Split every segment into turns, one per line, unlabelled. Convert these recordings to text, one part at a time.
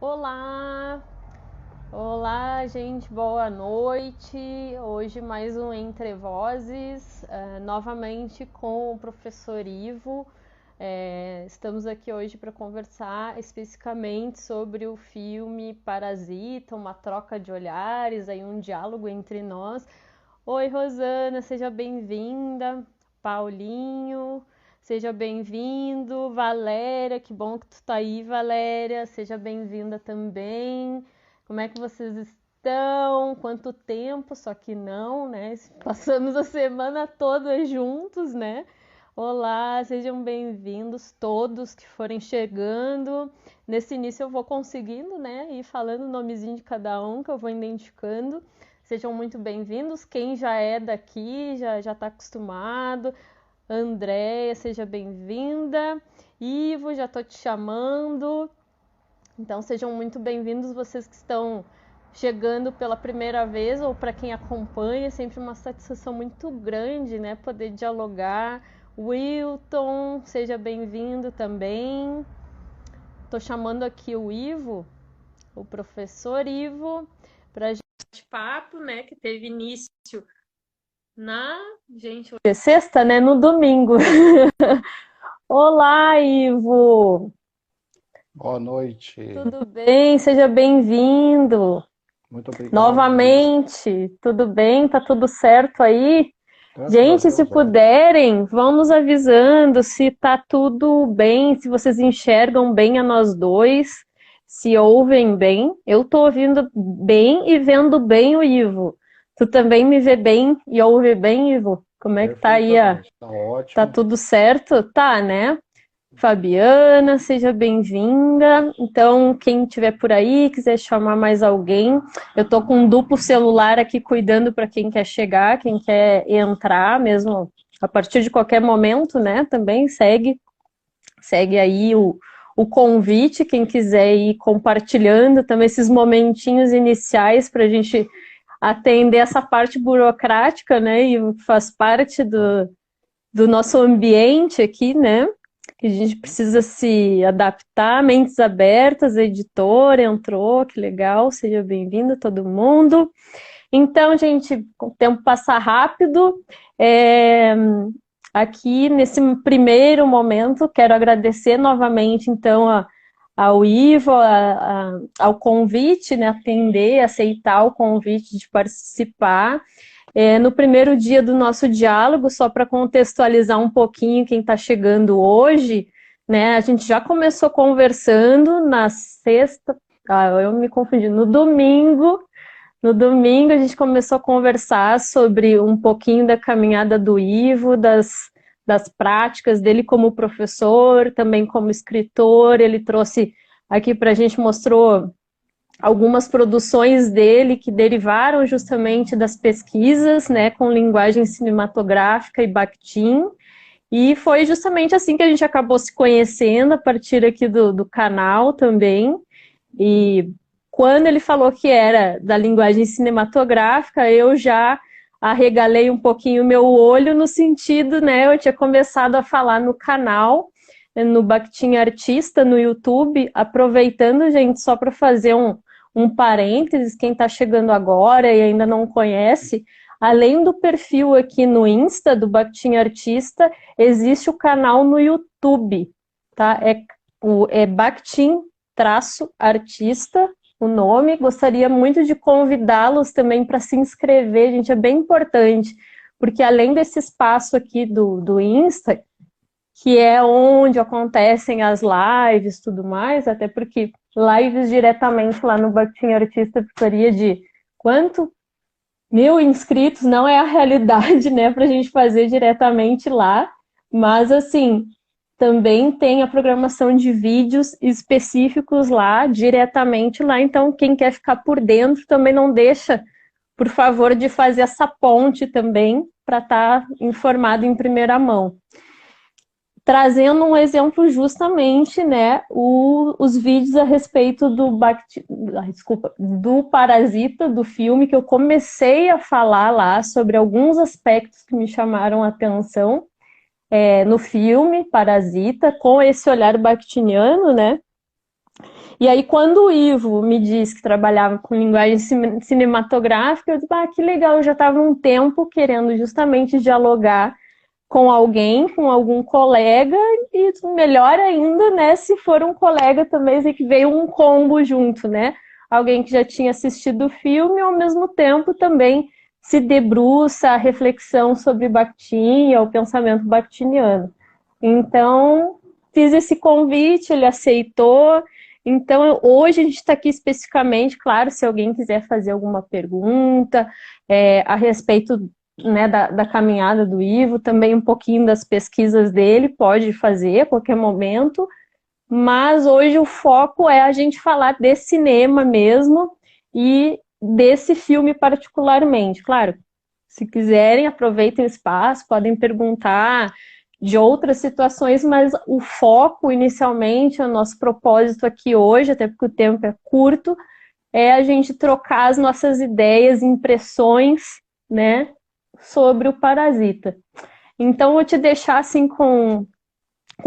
Olá! Olá, gente, boa noite. Hoje mais um Entre Vozes, novamente com o professor Ivo. Estamos aqui hoje para conversar especificamente sobre o filme Parasita, uma troca de olhares, aí um diálogo entre nós. Oi, Rosana, seja bem-vinda. Paulinho, seja bem-vindo. Valéria, que bom que tu tá aí, Valéria. Seja bem-vinda também. Como é que vocês estão? Quanto tempo? Só que não, né? Passamos a semana toda juntos, né? Olá, sejam bem-vindos todos que forem chegando. Nesse início eu vou conseguindo, né? Ir falando o nomezinho de cada um que eu vou identificando. Sejam muito bem-vindos. Quem já é daqui, já está acostumado. Andréia, seja bem-vinda. Ivo, já estou te chamando. Então sejam muito bem-vindos vocês que estão chegando pela primeira vez ou para quem acompanha, é sempre uma satisfação muito grande, né, poder dialogar. Wilton, seja bem-vindo também. Estou chamando aqui o Ivo, o professor Ivo, para a gente papo, né, que teve início na, gente, hoje é sexta, né, no domingo. Olá, Ivo.
Boa noite.
Tudo bem? Seja bem-vindo.
Muito obrigado.
Novamente, tudo bem? Tá tudo certo aí?
Graças a
Gente, se
Deus, ótimo.
puderem, vão nos avisando se tá tudo bem, se vocês enxergam bem a nós dois, se ouvem bem. Eu tô ouvindo bem e vendo bem o Ivo. Tu também me vê bem e ouve bem, Ivo? Como é que tá aí?
Perfeitamente. Está
Tá
ótimo.
tudo certo? Tá, né? Fabiana, seja bem-vinda. Então, quem tiver por aí, quiser chamar mais alguém, eu tô com um duplo celular aqui cuidando para quem quer chegar, quem quer entrar, mesmo a partir de qualquer momento, né? Também segue aí o convite, quem quiser ir compartilhando também esses momentinhos iniciais para a gente atender essa parte burocrática, né? E faz parte do nosso ambiente aqui, né? Que a gente precisa se adaptar, mentes abertas, a editora entrou, que legal, seja bem-vindo todo mundo. Então, gente, o tempo passa rápido. É, Aqui nesse primeiro momento, quero agradecer novamente, então, ao Ivo, ao convite, né, atender, aceitar o convite de participar. No primeiro dia do nosso diálogo, só para contextualizar um pouquinho quem está chegando hoje, né? A gente já começou conversando na sexta, eu me confundi, no domingo. No domingo a gente começou a conversar sobre um pouquinho da caminhada do Ivo, das práticas dele como professor, também como escritor. Ele trouxe aqui para a gente, mostrou algumas produções dele que derivaram justamente das pesquisas, né, com linguagem cinematográfica e Bakhtin, e foi justamente assim que a gente acabou se conhecendo a partir aqui do canal também, e quando ele falou que era da linguagem cinematográfica, eu já arregalei um pouquinho o meu olho no sentido, né, eu tinha começado a falar no canal, no Bakhtin Artista, no YouTube, aproveitando, gente, só para fazer um parênteses, quem está chegando agora e ainda não conhece, além do perfil aqui no Insta do Bakhtin Artista, existe o canal no YouTube, tá? É Bakhtin-artista, o nome. Gostaria muito de convidá-los também para se inscrever, gente, é bem importante, porque além desse espaço aqui do Insta, que é onde acontecem as lives e tudo mais, até porque lives diretamente lá no Bakhtin Artista precisaria de quanto? 1.000 inscritos, não é a realidade, né, para a gente fazer diretamente lá, mas assim, também tem a programação de vídeos específicos lá, diretamente lá, então quem quer ficar por dentro também não deixa, por favor, de fazer essa ponte também, para estar informado em primeira mão, trazendo um exemplo justamente, né, os vídeos a respeito desculpa, do Parasita, do filme, que eu comecei a falar lá sobre alguns aspectos que me chamaram a atenção no filme Parasita, com esse olhar bakhtiniano, né, E aí, quando o Ivo me disse que trabalhava com linguagem cinematográfica, eu disse, ah, que legal, eu já estava um tempo querendo justamente dialogar com alguém, com algum colega, e melhor ainda, né, se for um colega também, assim, que veio um combo junto, né? Alguém que já tinha assistido o filme e ao mesmo tempo também se debruça a reflexão sobre Bakhtin, o pensamento bakhtiniano. Então, fiz esse convite, ele aceitou. Então, hoje a gente está aqui especificamente, claro, se alguém quiser fazer alguma pergunta a respeito, né, da caminhada do Ivo, também um pouquinho das pesquisas dele, pode fazer a qualquer momento, mas hoje o foco é a gente falar de cinema mesmo e desse filme particularmente. Claro, se quiserem, aproveitem o espaço, podem perguntar de outras situações, mas o foco inicialmente, o nosso propósito aqui hoje, até porque o tempo é curto, é a gente trocar as nossas ideias, impressões, né, sobre o Parasita. Então, eu vou te deixar assim com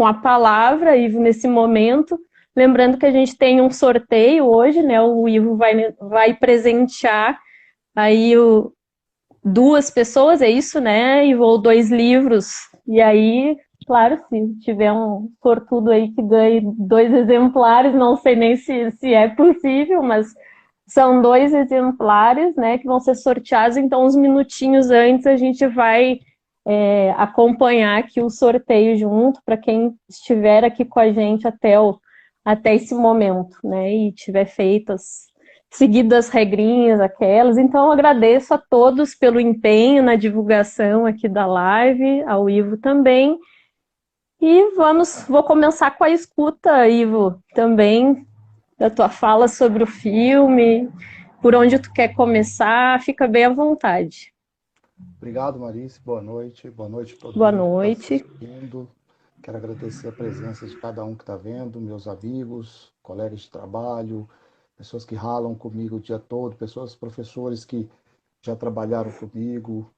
a palavra, Ivo, nesse momento. Lembrando que a gente tem um sorteio hoje, né? O Ivo vai presentear aí duas pessoas, é isso, né? E ou 2 livros. E aí, claro, se tiver um sortudo aí que ganhe 2 exemplares, não sei nem se é possível, mas são 2 exemplares, né, que vão ser sorteados. Então, uns minutinhos antes, a gente vai acompanhar aqui o sorteio junto, para quem estiver aqui com a gente até esse momento, né, e tiver feito seguido as regrinhas aquelas. Então, eu agradeço a todos pelo empenho na divulgação aqui da live, ao Ivo também. E vou começar com a escuta, Ivo, também, da tua fala sobre o filme, por onde tu quer começar, fica bem à vontade.
Obrigado, Marice. Boa noite. Boa noite a todo
Boa
mundo que está
noite.
assistindo. Quero agradecer a presença de cada um que está vendo, meus amigos, colegas de trabalho, pessoas que ralam comigo o dia todo, professores que já trabalharam comigo,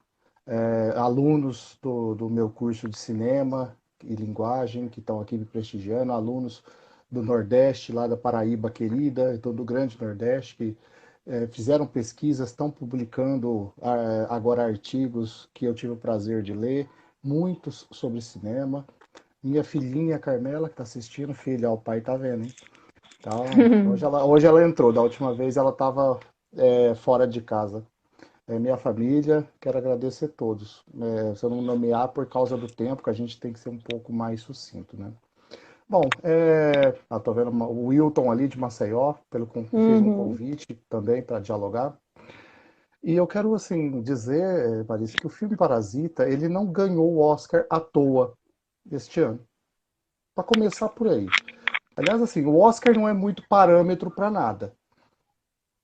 alunos do meu curso de cinema e linguagem que estão aqui me prestigiando, alunos do Nordeste, lá da Paraíba querida, do Grande Nordeste, que fizeram pesquisas, estão publicando agora artigos que eu tive o prazer de ler, muitos sobre cinema. Minha filhinha Carmela, que está assistindo, filha, o pai tá vendo, hein? Então, hoje ela entrou, da última vez ela estava fora de casa. Minha família, quero agradecer a todos. Se eu não nomear por causa do tempo, que a gente tem que ser um pouco mais sucinto, né? Bom, tô vendo o Wilton ali de Maceió, fez um convite também para dialogar. E eu quero, assim, dizer, Marisa, que o filme Parasita, ele não ganhou o Oscar à toa este ano. Para começar por aí. Aliás, assim, o Oscar não é muito parâmetro para nada.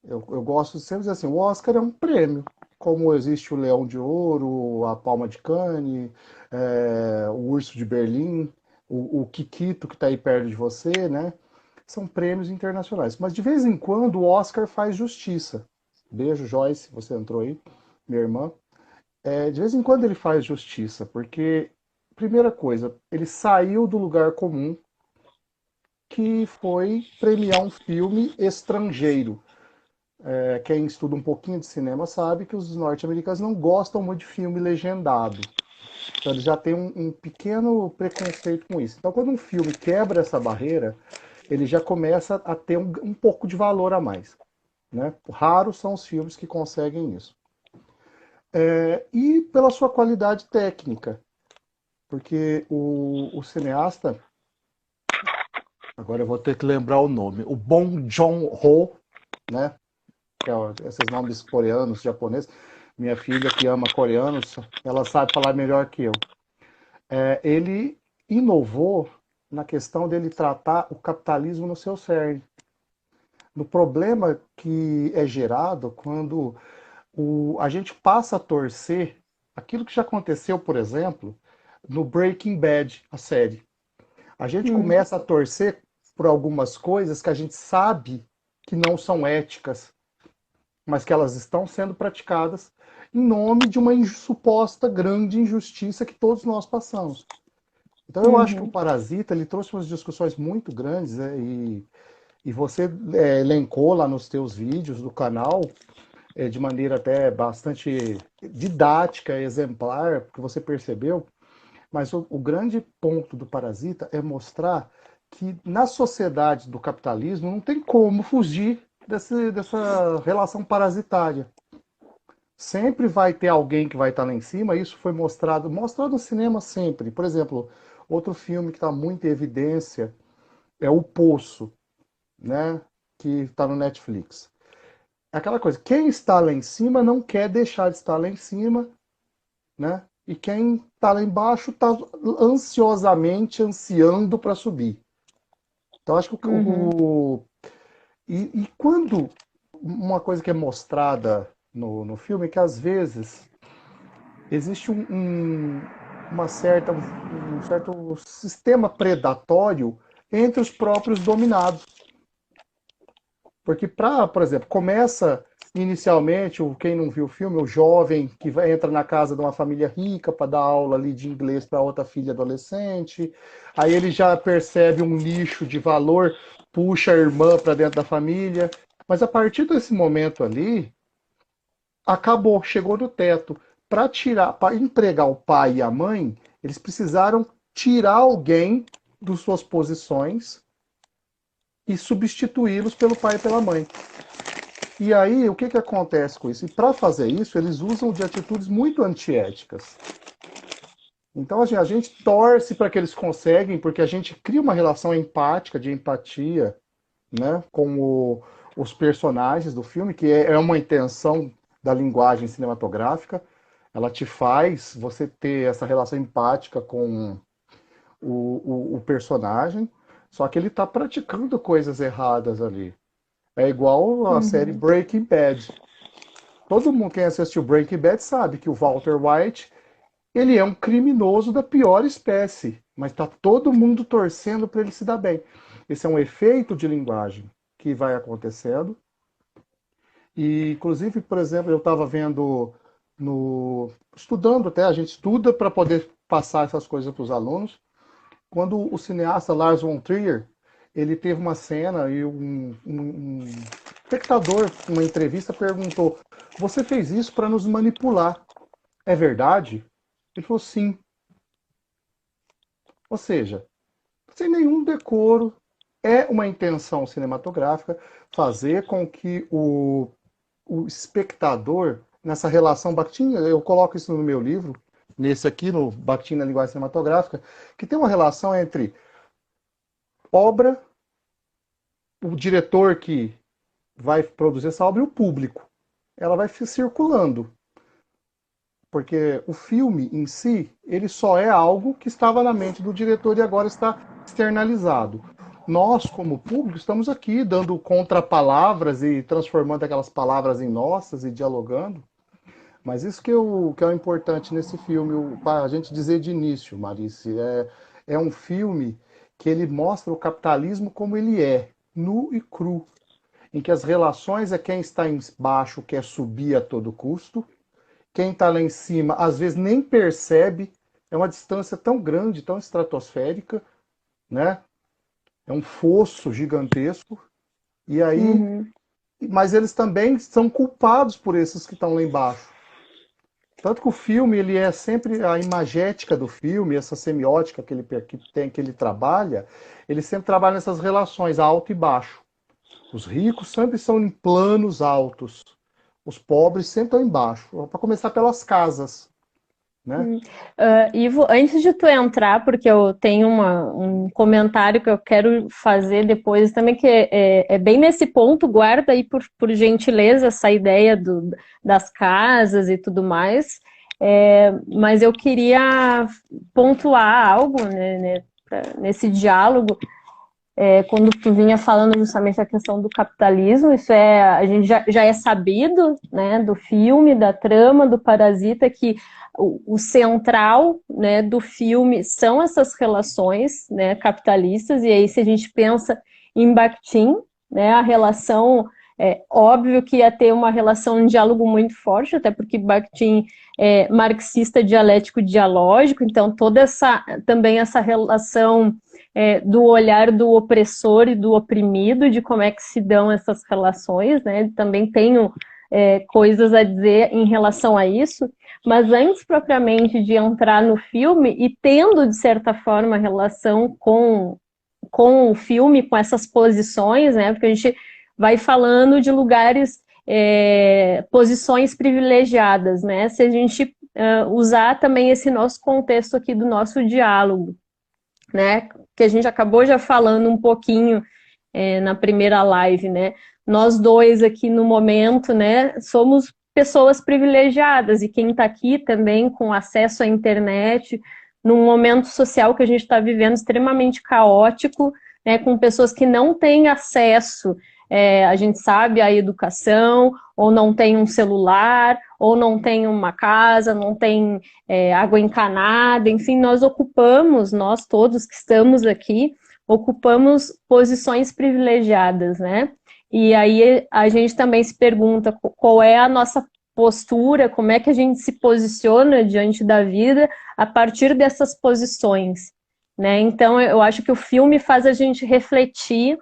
Eu gosto de sempre dizer assim, o Oscar é um prêmio, como existe o Leão de Ouro, a Palma de Cannes, o Urso de Berlim, o Kikito, que está aí perto de você, né? São prêmios internacionais. Mas de vez em quando o Oscar faz justiça. Beijo, Joyce, você entrou aí, minha irmã. De vez em quando ele faz justiça, porque, primeira coisa, ele saiu do lugar comum, que foi premiar um filme estrangeiro. Quem estuda um pouquinho de cinema sabe que os norte-americanos não gostam muito de filme legendado. Então eles já têm um pequeno preconceito com isso. Então quando um filme quebra essa barreira, ele já começa a ter um pouco de valor a mais. Né? Raros são os filmes que conseguem isso. E pela sua qualidade técnica. Porque o cineasta, agora eu vou ter que lembrar o nome, o Bong Joon-ho, né? Que é esses nomes coreanos, japoneses. Minha filha, que ama coreanos, ela sabe falar melhor que eu. Ele inovou na questão dele tratar o capitalismo no seu cerne. No problema que é gerado quando a gente passa a torcer aquilo que já aconteceu, por exemplo, no Breaking Bad, a série. A gente começa a torcer por algumas coisas que a gente sabe que não são éticas, mas que elas estão sendo praticadas em nome de uma suposta grande injustiça que todos nós passamos. Então eu acho que o Parasita ele trouxe umas discussões muito grandes, E você elencou lá nos teus vídeos do canal, de maneira até bastante didática, exemplar, porque você percebeu, mas o grande ponto do Parasita é mostrar que na sociedade do capitalismo não tem como fugir dessa relação parasitária. Sempre vai ter alguém que vai estar lá em cima, isso foi mostrado no cinema sempre. Por exemplo, outro filme que está muito em evidência é O Poço, né? Que está no Netflix. É aquela coisa, quem está lá em cima não quer deixar de estar lá em cima, né? E quem está lá embaixo está ansiosamente ansiando para subir. Então acho que
Uhum,
e quando uma coisa que é mostrada no filme é que às vezes existe um certo sistema predatório entre os próprios dominados. Porque, por exemplo, começa inicialmente, quem não viu o filme, o jovem que entra na casa de uma família rica para dar aula ali de inglês para outra filha adolescente, aí ele já percebe um nicho de valor, puxa a irmã para dentro da família, mas a partir desse momento ali, acabou, chegou no teto. Para empregar o pai e a mãe, eles precisaram tirar alguém das suas posições e substituí-los pelo pai e pela mãe. E aí, o que, que acontece com isso? E para fazer isso, eles usam de atitudes muito antiéticas. Então, a gente torce para que eles conseguem, porque a gente cria uma relação empática, de empatia, né, com os personagens do filme, que é uma intenção da linguagem cinematográfica. Ela te faz você ter essa relação empática com o personagem, só que ele está praticando coisas erradas ali. É igual a série
uhum.
Breaking Bad. Todo mundo, quem assistiu Breaking Bad, sabe que o Walter White, ele é um criminoso da pior espécie, mas está todo mundo torcendo para ele se dar bem. Esse é um efeito de linguagem que vai acontecendo. E, inclusive, por exemplo, eu estava vendo estudando até, a gente estuda para poder passar essas coisas para os alunos. Quando o cineasta Lars von Trier, ele teve uma cena e um espectador, numa entrevista, perguntou: você fez isso para nos manipular, é verdade? Ele falou: sim. Ou seja, sem nenhum decoro, é uma intenção cinematográfica fazer com que o espectador, nessa relação Bakhtin, eu coloco isso no meu livro, nesse aqui, no Bakhtin na linguagem cinematográfica, que tem uma relação entre obra, o diretor que vai produzir essa obra e o público. Ela vai circulando. Porque o filme em si, ele só é algo que estava na mente do diretor e agora está externalizado. Nós, como público, estamos aqui dando contrapalavras e transformando aquelas palavras em nossas e dialogando. Mas isso que é o importante nesse filme, para a gente dizer de início, Marice, é um filme que ele mostra o capitalismo como ele é, nu e cru, em que as relações é quem está embaixo quer subir a todo custo, quem está lá em cima às vezes nem percebe, é uma distância tão grande, tão estratosférica, né? É um fosso gigantesco, e aí,
Uhum.
mas eles também são culpados por esses que estão lá embaixo. Tanto que o filme, ele é sempre a imagética do filme, essa semiótica que ele trabalha, ele sempre trabalha nessas relações alto e baixo. Os ricos sempre são em planos altos, os pobres sempre estão embaixo. Para começar pelas casas, né?
Ivo, antes de tu entrar, porque eu tenho um comentário que eu quero fazer depois também, que é bem nesse ponto, guarda aí por gentileza essa ideia das casas e tudo mais, mas eu queria pontuar algo, né, nesse diálogo, quando tu vinha falando justamente a questão do capitalismo, isso a gente já é sabido, né, do filme, da trama, do Parasita, que o central, né, do filme são essas relações, né, capitalistas, e aí se a gente pensa em Bakhtin, né, a relação, óbvio que ia ter uma relação, um diálogo muito forte, até porque Bakhtin é marxista dialético dialógico, então toda também essa relação do olhar do opressor e do oprimido, de como é que se dão essas relações, né? Também tenho coisas a dizer em relação a isso, mas antes propriamente de entrar no filme e tendo, de certa forma, relação com o filme, com essas posições, né? Porque a gente vai falando de lugares, posições privilegiadas, né? Se a gente usar também esse nosso contexto aqui do nosso diálogo, né? Que a gente acabou já falando um pouquinho na primeira live, né? Nós dois aqui no momento, né? Somos pessoas privilegiadas e quem está aqui também com acesso à internet, num momento social que a gente está vivendo extremamente caótico, né? Com pessoas que não têm acesso, a gente sabe, à educação, ou não tem um celular, ou não tem uma casa, não tem água encanada, enfim, nós todos que estamos aqui, ocupamos posições privilegiadas, né? E aí a gente também se pergunta qual é a nossa postura, como é que a gente se posiciona diante da vida a partir dessas posições, né? Então eu acho que o filme faz a gente refletir,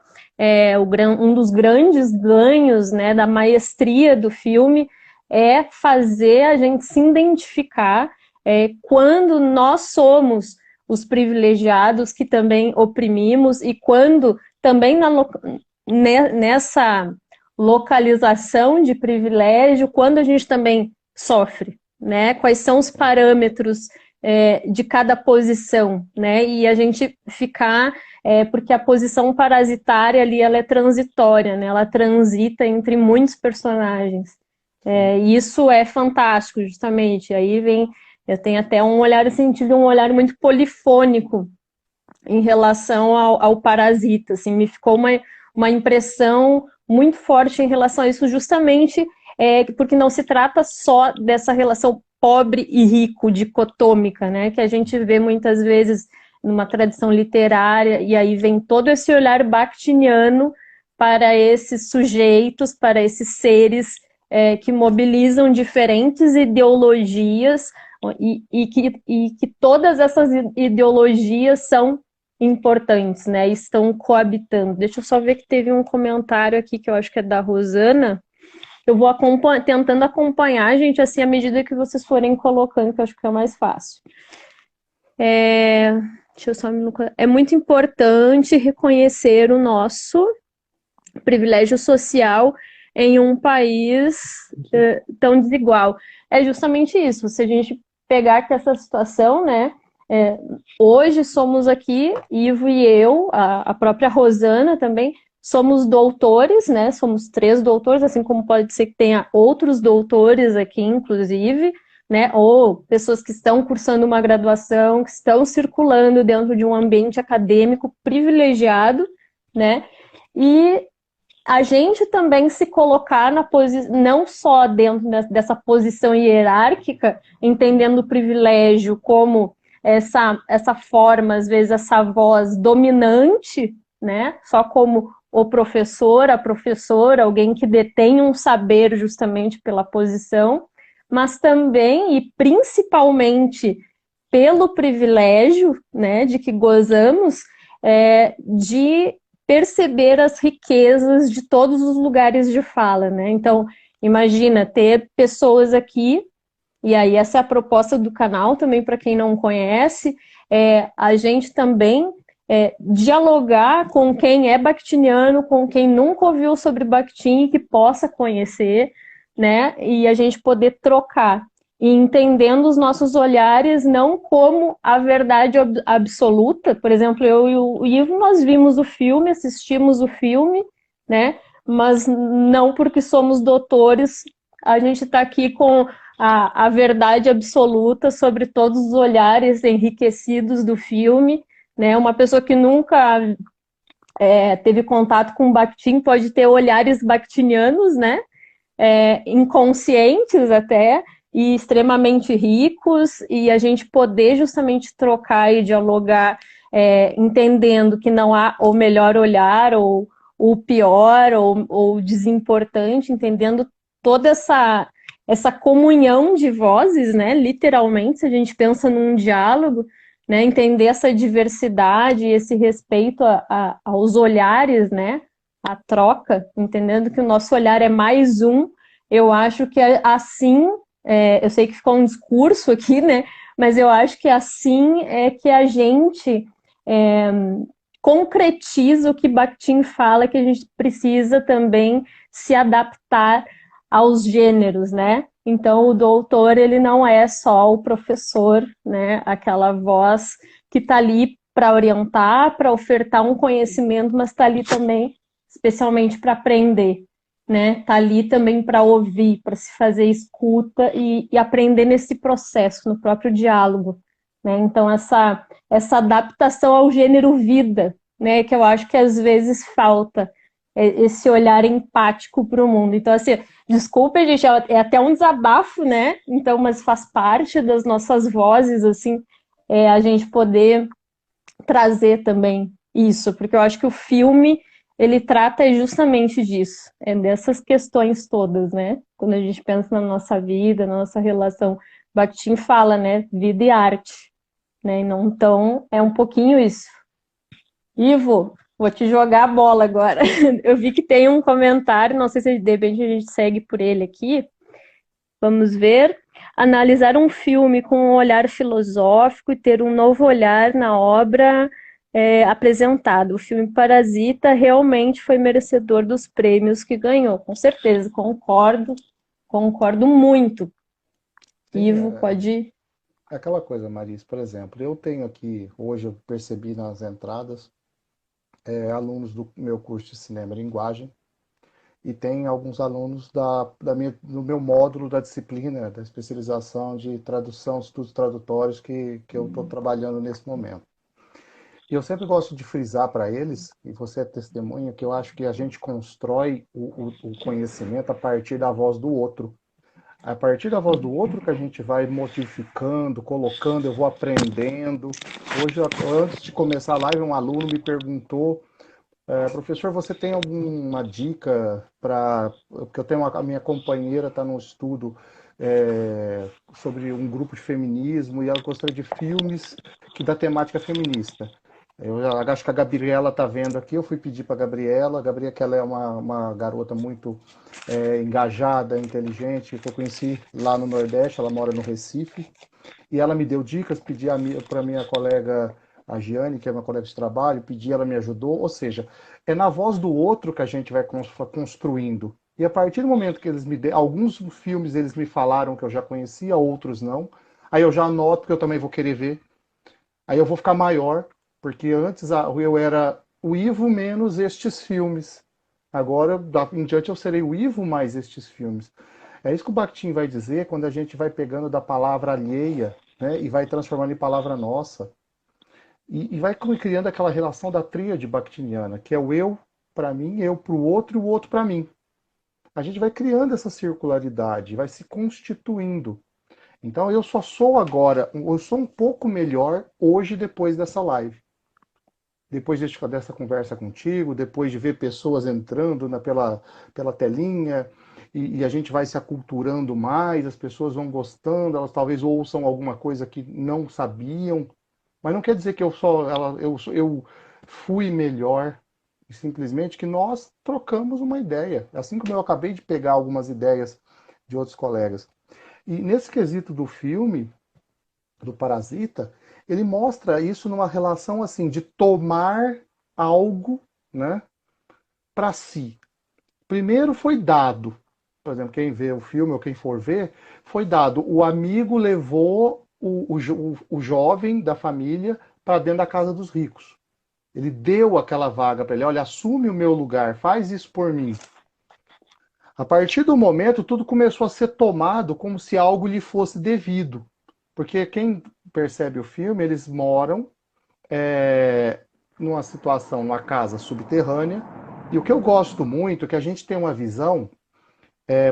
um dos grandes ganhos, né, da maestria do filme é fazer a gente se identificar quando nós somos os privilegiados que também oprimimos e quando também nessa localização de privilégio, quando a gente também sofre, né? Quais são os parâmetros de cada posição, né? E a gente ficar, porque a posição parasitária ali, ela é transitória, né? Ela transita entre muitos personagens. E isso é fantástico, justamente. Aí vem, eu tenho até um olhar, sentido um olhar muito polifônico em relação ao Parasita, assim, me ficou uma impressão muito forte em relação a isso, justamente porque não se trata só dessa relação pobre e rico, dicotômica, né, que a gente vê muitas vezes numa tradição literária, e aí vem todo esse olhar bakhtiniano para esses sujeitos, para esses seres que mobilizam diferentes ideologias e que todas essas ideologias são importantes, né? Estão coabitando. Deixa eu só ver que teve um comentário aqui que eu acho que é da Rosana. Eu vou tentando acompanhar, gente, assim, à medida que vocês forem colocando, que eu acho que é mais fácil. Deixa eu só é muito importante reconhecer o nosso privilégio social em um país tão desigual. É justamente isso. Se a gente pegar que essa situação, né? Hoje somos aqui, Ivo e eu, a própria Rosana também, somos doutores, né? Somos 3 doutores, assim como pode ser que tenha outros doutores aqui, inclusive, né? Ou pessoas que estão cursando uma graduação, que estão circulando dentro de um ambiente acadêmico privilegiado, né? E a gente também se colocar na posição, não só dentro dessa posição hierárquica, entendendo o privilégio como essa forma, às vezes, essa voz dominante, né? Só como o professor, a professora, alguém que detém um saber justamente pela posição, mas também e principalmente pelo privilégio, né, de que gozamos, de perceber as riquezas de todos os lugares de fala, né? Então, imagina ter pessoas aqui, e aí essa é a proposta do canal também para quem não conhece, a gente também dialogar com quem é bakhtiniano, com quem nunca ouviu sobre Bakhtin e que possa conhecer, né? E a gente poder trocar e entendendo os nossos olhares não como a verdade absoluta. Por exemplo, eu e o Ivo, nós vimos o filme, assistimos o filme, né? Mas não porque somos doutores, a gente está aqui com a verdade absoluta sobre todos os olhares enriquecidos do filme, né? Uma pessoa que nunca teve contato com Bakhtin pode ter olhares bakhtinianos, né? Inconscientes até, e extremamente ricos, e a gente poder justamente trocar e dialogar, entendendo que não há o melhor olhar, ou o pior, ou desimportante, entendendo toda essa comunhão de vozes, né? Literalmente, se a gente pensa num diálogo, né? Entender essa diversidade e esse respeito aos olhares, né? A troca, entendendo que o nosso olhar é mais um. Eu acho que assim, eu sei que ficou um discurso aqui, né? Mas eu acho que assim é que a gente é, concretiza o que Bakhtin fala, que a gente precisa também se adaptar aos gêneros, né? Então, o doutor, ele não é só o professor, né? Aquela voz que está ali para orientar, para ofertar um conhecimento, mas está ali também, especialmente para aprender, né? Está ali também para ouvir, para se fazer escuta e aprender nesse processo, no próprio diálogo, né? Então, essa adaptação ao gênero vida, né? Que eu acho que às vezes falta esse olhar empático para o mundo. Então, assim, desculpa, gente, é até um desabafo, né? Então, mas faz parte das nossas vozes, assim, a gente poder trazer também isso, porque eu acho que o filme, ele trata justamente disso, dessas questões todas, né? Quando a gente pensa na nossa vida, na nossa relação, Bakhtin fala, né? Vida e arte, né? Então, é um pouquinho isso. Ivo, vou te jogar a bola agora. Eu vi que tem um comentário, não sei se de repente a gente segue por ele aqui. Vamos ver. Analisar um filme com um olhar filosófico e ter um novo olhar na obra apresentada. O filme Parasita realmente foi merecedor dos prêmios que ganhou. Com certeza, concordo muito.
Sim,
Ivo, pode.
é aquela coisa, Maris, por exemplo, eu tenho aqui, hoje eu percebi nas entradas, alunos do meu curso de cinema e linguagem, e tem alguns alunos do meu módulo da disciplina, da especialização de tradução, estudos tradutórios que eu estou trabalhando nesse momento. E eu sempre gosto de frisar para eles, e você é testemunha, que eu acho que a gente constrói o conhecimento a partir da voz do outro. A partir da voz do outro que a gente vai modificando, colocando, eu vou aprendendo. Hoje, antes de começar a live, um aluno me perguntou: professor, você tem alguma dica para... Porque eu tenho a minha companheira está num estudo sobre um grupo de feminismo e ela gostaria de filmes que da temática feminista. Eu acho que a Gabriela está vendo aqui, eu fui pedir para a Gabriela que ela é uma garota muito engajada, inteligente, que eu conheci lá no Nordeste, ela mora no Recife, e ela me deu dicas, pedi para minha colega, a Giane, que é uma colega de trabalho, pedi, ela me ajudou, ou seja, é na voz do outro que a gente vai construindo. E a partir do momento que eles me deram, alguns filmes eles me falaram que eu já conhecia, outros não, aí eu já anoto que eu também vou querer ver, aí eu vou ficar maior, porque antes eu era o Ivo menos estes filmes. Agora, em diante, eu serei o Ivo mais estes filmes. É isso que o Bakhtin vai dizer quando a gente vai pegando da palavra alheia, né, e vai transformando em palavra nossa. E vai criando aquela relação da tríade bakhtiniana, que é o eu para mim, eu para o outro e o outro para mim. A gente vai criando essa circularidade, vai se constituindo. Então eu só sou agora, eu sou um pouco melhor hoje depois dessa live. Depois dessa conversa contigo, depois de ver pessoas entrando pela telinha, e a gente vai se aculturando mais, as pessoas vão gostando, elas talvez ouçam alguma coisa que não sabiam, mas não quer dizer que eu fui melhor, simplesmente que nós trocamos uma ideia, assim como eu acabei de pegar algumas ideias de outros colegas. E nesse quesito do filme, do Parasita, ele mostra isso numa relação assim de tomar algo, né, para si. Primeiro foi dado, por exemplo, quem vê o filme ou quem for ver, foi dado. O amigo levou o jovem da família para dentro da casa dos ricos. Ele deu aquela vaga para ele, olha, assume o meu lugar, faz isso por mim. A partir do momento, tudo começou a ser tomado como se algo lhe fosse devido. Porque quem percebe o filme, eles moram numa situação, numa casa subterrânea. E o que eu gosto muito é que a gente tem uma visão,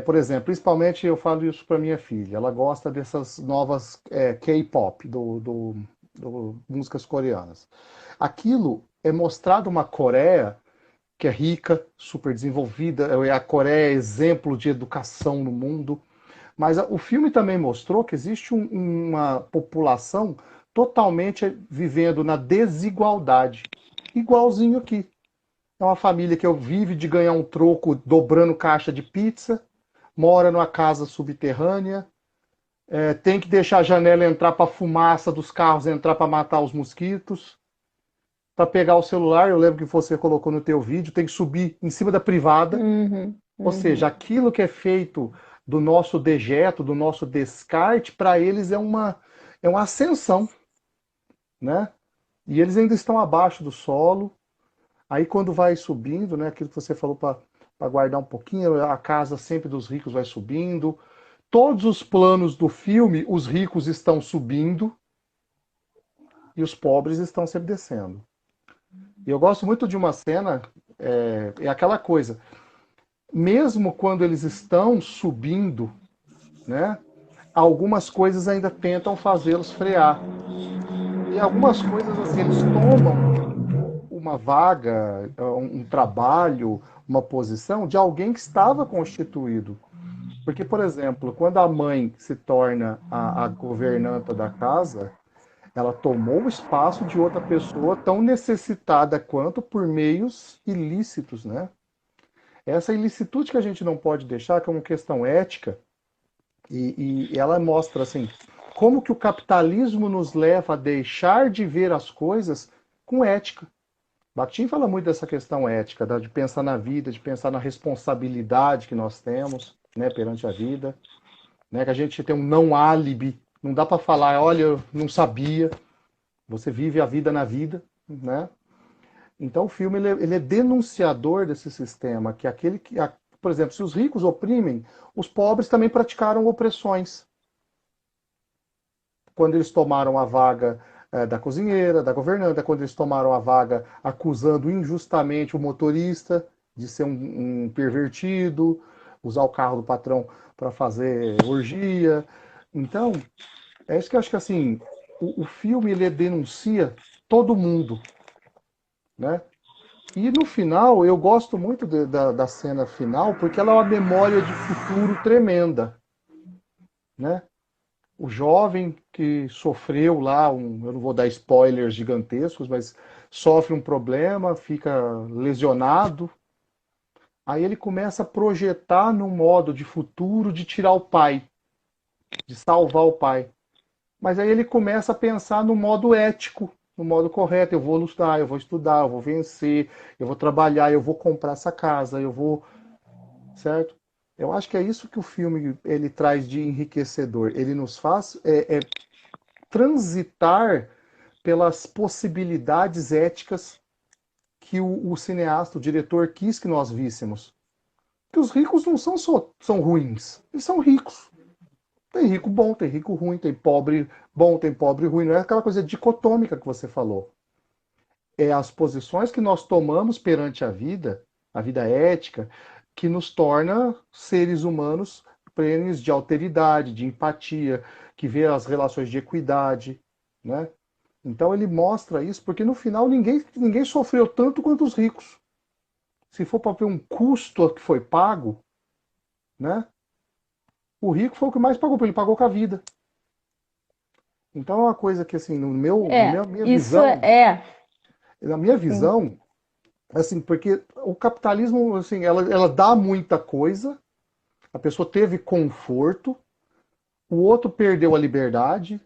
por exemplo, principalmente eu falo isso para minha filha, ela gosta dessas novas K-pop, do músicas coreanas. Aquilo é mostrado uma Coreia que é rica, super desenvolvida, a Coreia é exemplo de educação no mundo, mas o filme também mostrou que existe uma população totalmente vivendo na desigualdade. Igualzinho aqui. É uma família que vive de ganhar um troco dobrando caixa de pizza, mora numa casa subterrânea, tem que deixar a janela entrar para a fumaça dos carros entrar para matar os mosquitos. Para pegar o celular, eu lembro que você colocou no teu vídeo, tem que subir em cima da privada.
Uhum,
Ou seja,
uhum.
aquilo que é feito do nosso dejeto, do nosso descarte, para eles é uma ascensão, né? E eles ainda estão abaixo do solo. Aí quando vai subindo, né, aquilo que você falou para guardar um pouquinho, a casa sempre dos ricos vai subindo. Todos os planos do filme, os ricos estão subindo e os pobres estão sempre descendo. E eu gosto muito de uma cena, é aquela coisa, mesmo quando eles estão subindo, né, algumas coisas ainda tentam fazê-los frear. E algumas coisas assim, eles tomam uma vaga, um trabalho, uma posição de alguém que estava constituído. Porque, por exemplo, quando a mãe se torna a governanta da casa, ela tomou o espaço de outra pessoa tão necessitada quanto por meios ilícitos, né? Essa ilicitude que a gente não pode deixar, que é uma questão ética, e ela mostra assim como que o capitalismo nos leva a deixar de ver as coisas com ética. Bakhtin fala muito dessa questão ética, de pensar na vida, de pensar na responsabilidade que nós temos, né, perante a vida, né, que a gente tem um não álibi, não dá para falar, olha, eu não sabia, você vive a vida na vida, né? Então o filme ele é denunciador desse sistema, que aquele que, por exemplo, se os ricos oprimem, os pobres também praticaram opressões. Quando eles tomaram a vaga da cozinheira, da governanta, quando eles tomaram a vaga acusando injustamente o motorista de ser um pervertido, usar o carro do patrão para fazer orgia. Então, é isso que eu acho que assim, o filme ele denuncia todo mundo, né? E no final, eu gosto muito da cena final, porque ela é uma memória de futuro tremenda, né? O jovem que sofreu lá, eu não vou dar spoilers gigantescos, mas sofre um problema, fica lesionado. Aí ele começa a projetar num modo de futuro de tirar o pai, de salvar o pai. Mas aí ele começa a pensar no modo ético, no modo correto. Eu vou lutar, eu vou estudar, eu vou vencer, eu vou trabalhar, eu vou comprar essa casa, eu vou. Certo? Eu acho que é isso que o filme ele traz de enriquecedor. Ele nos faz transitar pelas possibilidades éticas que o cineasta, o diretor, quis que nós víssemos. Que os ricos não são só são ruins, eles são ricos. Tem rico bom, tem rico ruim, tem pobre bom, tem pobre ruim. Não é aquela coisa dicotômica que você falou. É as posições que nós tomamos perante a vida ética, que nos torna seres humanos plenos de alteridade, de empatia, que vê as relações de equidade, né? Então ele mostra isso, porque no final ninguém sofreu tanto quanto os ricos. Se for para ver um custo que foi pago, né? O rico foi o que mais pagou, porque ele pagou com a vida. Então é uma coisa que assim, minha
Isso
visão,
é.
na minha
Sim.
visão, assim, porque o capitalismo, assim, ela dá muita coisa, a pessoa teve conforto, o outro perdeu a liberdade,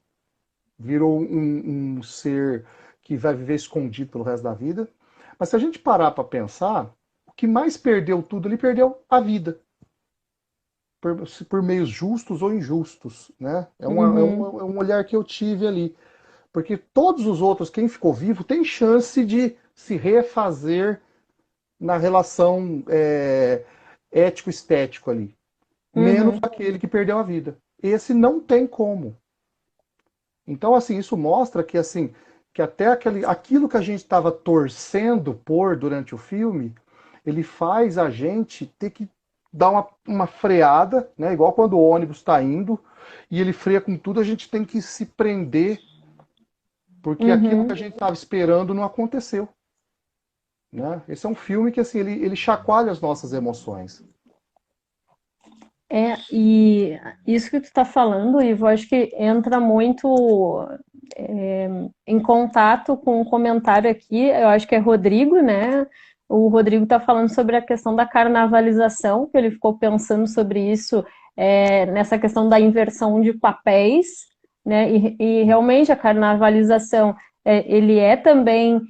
virou um ser que vai viver escondido pelo resto da vida. Mas se a gente parar para pensar, o que mais perdeu tudo, ele perdeu a vida, por meios justos ou injustos, né?
Uhum.
É um olhar que eu tive ali. Porque todos os outros, quem ficou vivo, tem chance de se refazer na relação ético-estético ali. Menos
Uhum.
aquele que perdeu a vida. Esse não tem como. Então, assim, isso mostra que, assim, que até aquilo que a gente estava torcendo por durante o filme, ele faz a gente ter que dar uma freada, né? Igual quando o ônibus está indo e ele freia com tudo, a gente tem que se prender, porque aquilo que a
Uhum.
gente estava esperando não aconteceu. Né? Esse é um filme que assim, ele chacoalha as nossas emoções.
E isso que tu está falando, Ivo, acho que entra muito. em contato com um comentário aqui, eu acho que é Rodrigo, né? O Rodrigo está falando sobre a questão da carnavalização, que ele ficou pensando sobre isso, nessa questão da inversão de papéis, né? E realmente a carnavalização, ele é também,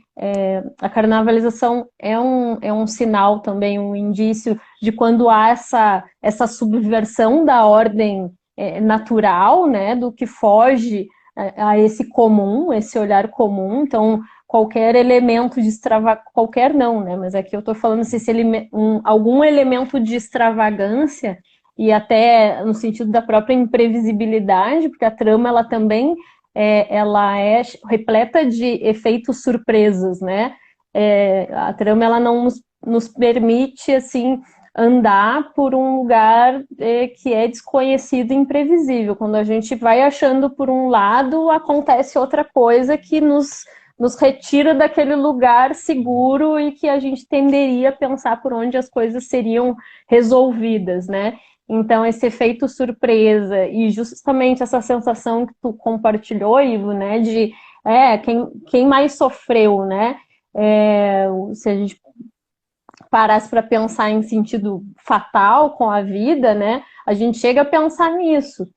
a carnavalização é um sinal também, um indício de quando há essa subversão da ordem natural, né? Do que foge a esse comum, esse olhar comum. Então, qualquer elemento de extravagância, qualquer não, né? Mas aqui eu estou falando assim, se algum elemento de extravagância, e até no sentido da própria imprevisibilidade, porque a trama ela também ela é repleta de efeitos surpresas, né? A trama ela não nos permite assim andar por um lugar que é desconhecido e imprevisível. Quando a gente vai achando por um lado, acontece outra coisa que nos retira daquele lugar seguro e que a gente tenderia a pensar por onde as coisas seriam resolvidas, né? Então, esse efeito surpresa e justamente essa sensação que tu compartilhou, Ivo, né, de quem mais sofreu, né? Se a gente parasse para pensar em sentido fatal com a vida, né? A gente chega a pensar nisso.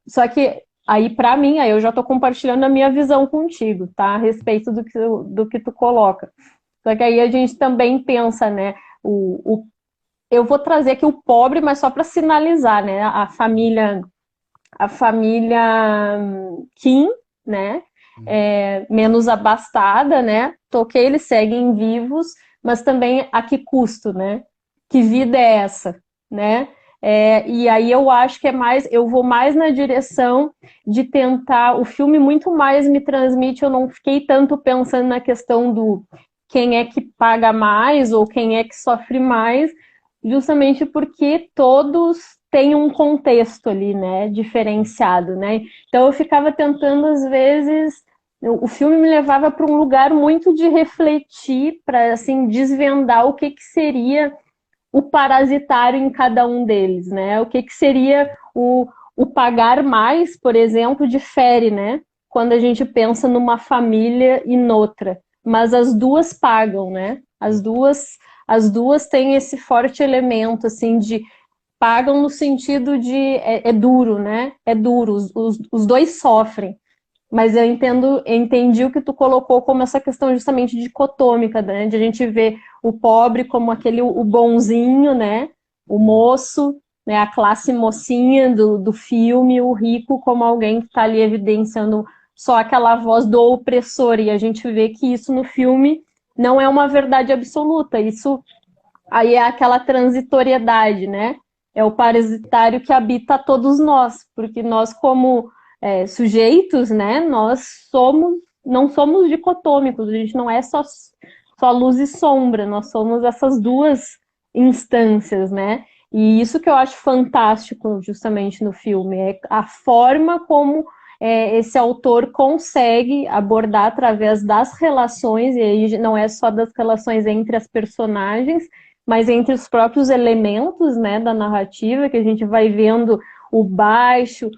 Só que aí, para mim, aí eu já estou compartilhando a minha visão contigo, tá? A respeito do que tu coloca. Só que aí a gente também pensa, né? Eu vou trazer aqui o pobre, mas só para sinalizar, né? A família Kim, né? Menos abastada, né? Toquei, eles seguem vivos, mas também a que custo, né? Que vida é essa, né? E aí eu acho que eu vou mais na direção de tentar, o filme muito mais me transmite, eu não fiquei tanto pensando na questão do quem é que paga mais ou quem é que sofre mais, justamente porque todos têm um contexto ali, né, diferenciado, né? Então eu ficava tentando, às vezes, o filme me levava para um lugar muito de refletir, para assim desvendar o que seria o parasitário em cada um deles, né? O que seria o pagar mais, por exemplo, difere, né? Quando a gente pensa numa família e noutra, mas as duas pagam, né? As duas têm esse forte elemento assim de pagam no sentido de é duro, né? É duro, os dois sofrem. Mas entendi o que tu colocou como essa questão justamente dicotômica, né? De a gente ver o pobre como aquele o bonzinho, né? O moço, né? A classe mocinha do filme, o rico como alguém que está ali evidenciando só aquela voz do opressor. E a gente vê que isso no filme não é uma verdade absoluta. Isso aí é aquela transitoriedade, né? É o parasitário que habita todos nós, porque nós, como sujeitos, né, não somos dicotômicos, a gente não é só luz e sombra, nós somos essas duas instâncias, né? E isso que eu acho fantástico justamente no filme, é a forma como esse autor consegue abordar através das relações, e aí não é só das relações entre as personagens, mas entre os próprios elementos, né, da narrativa, que a gente vai vendo o baixo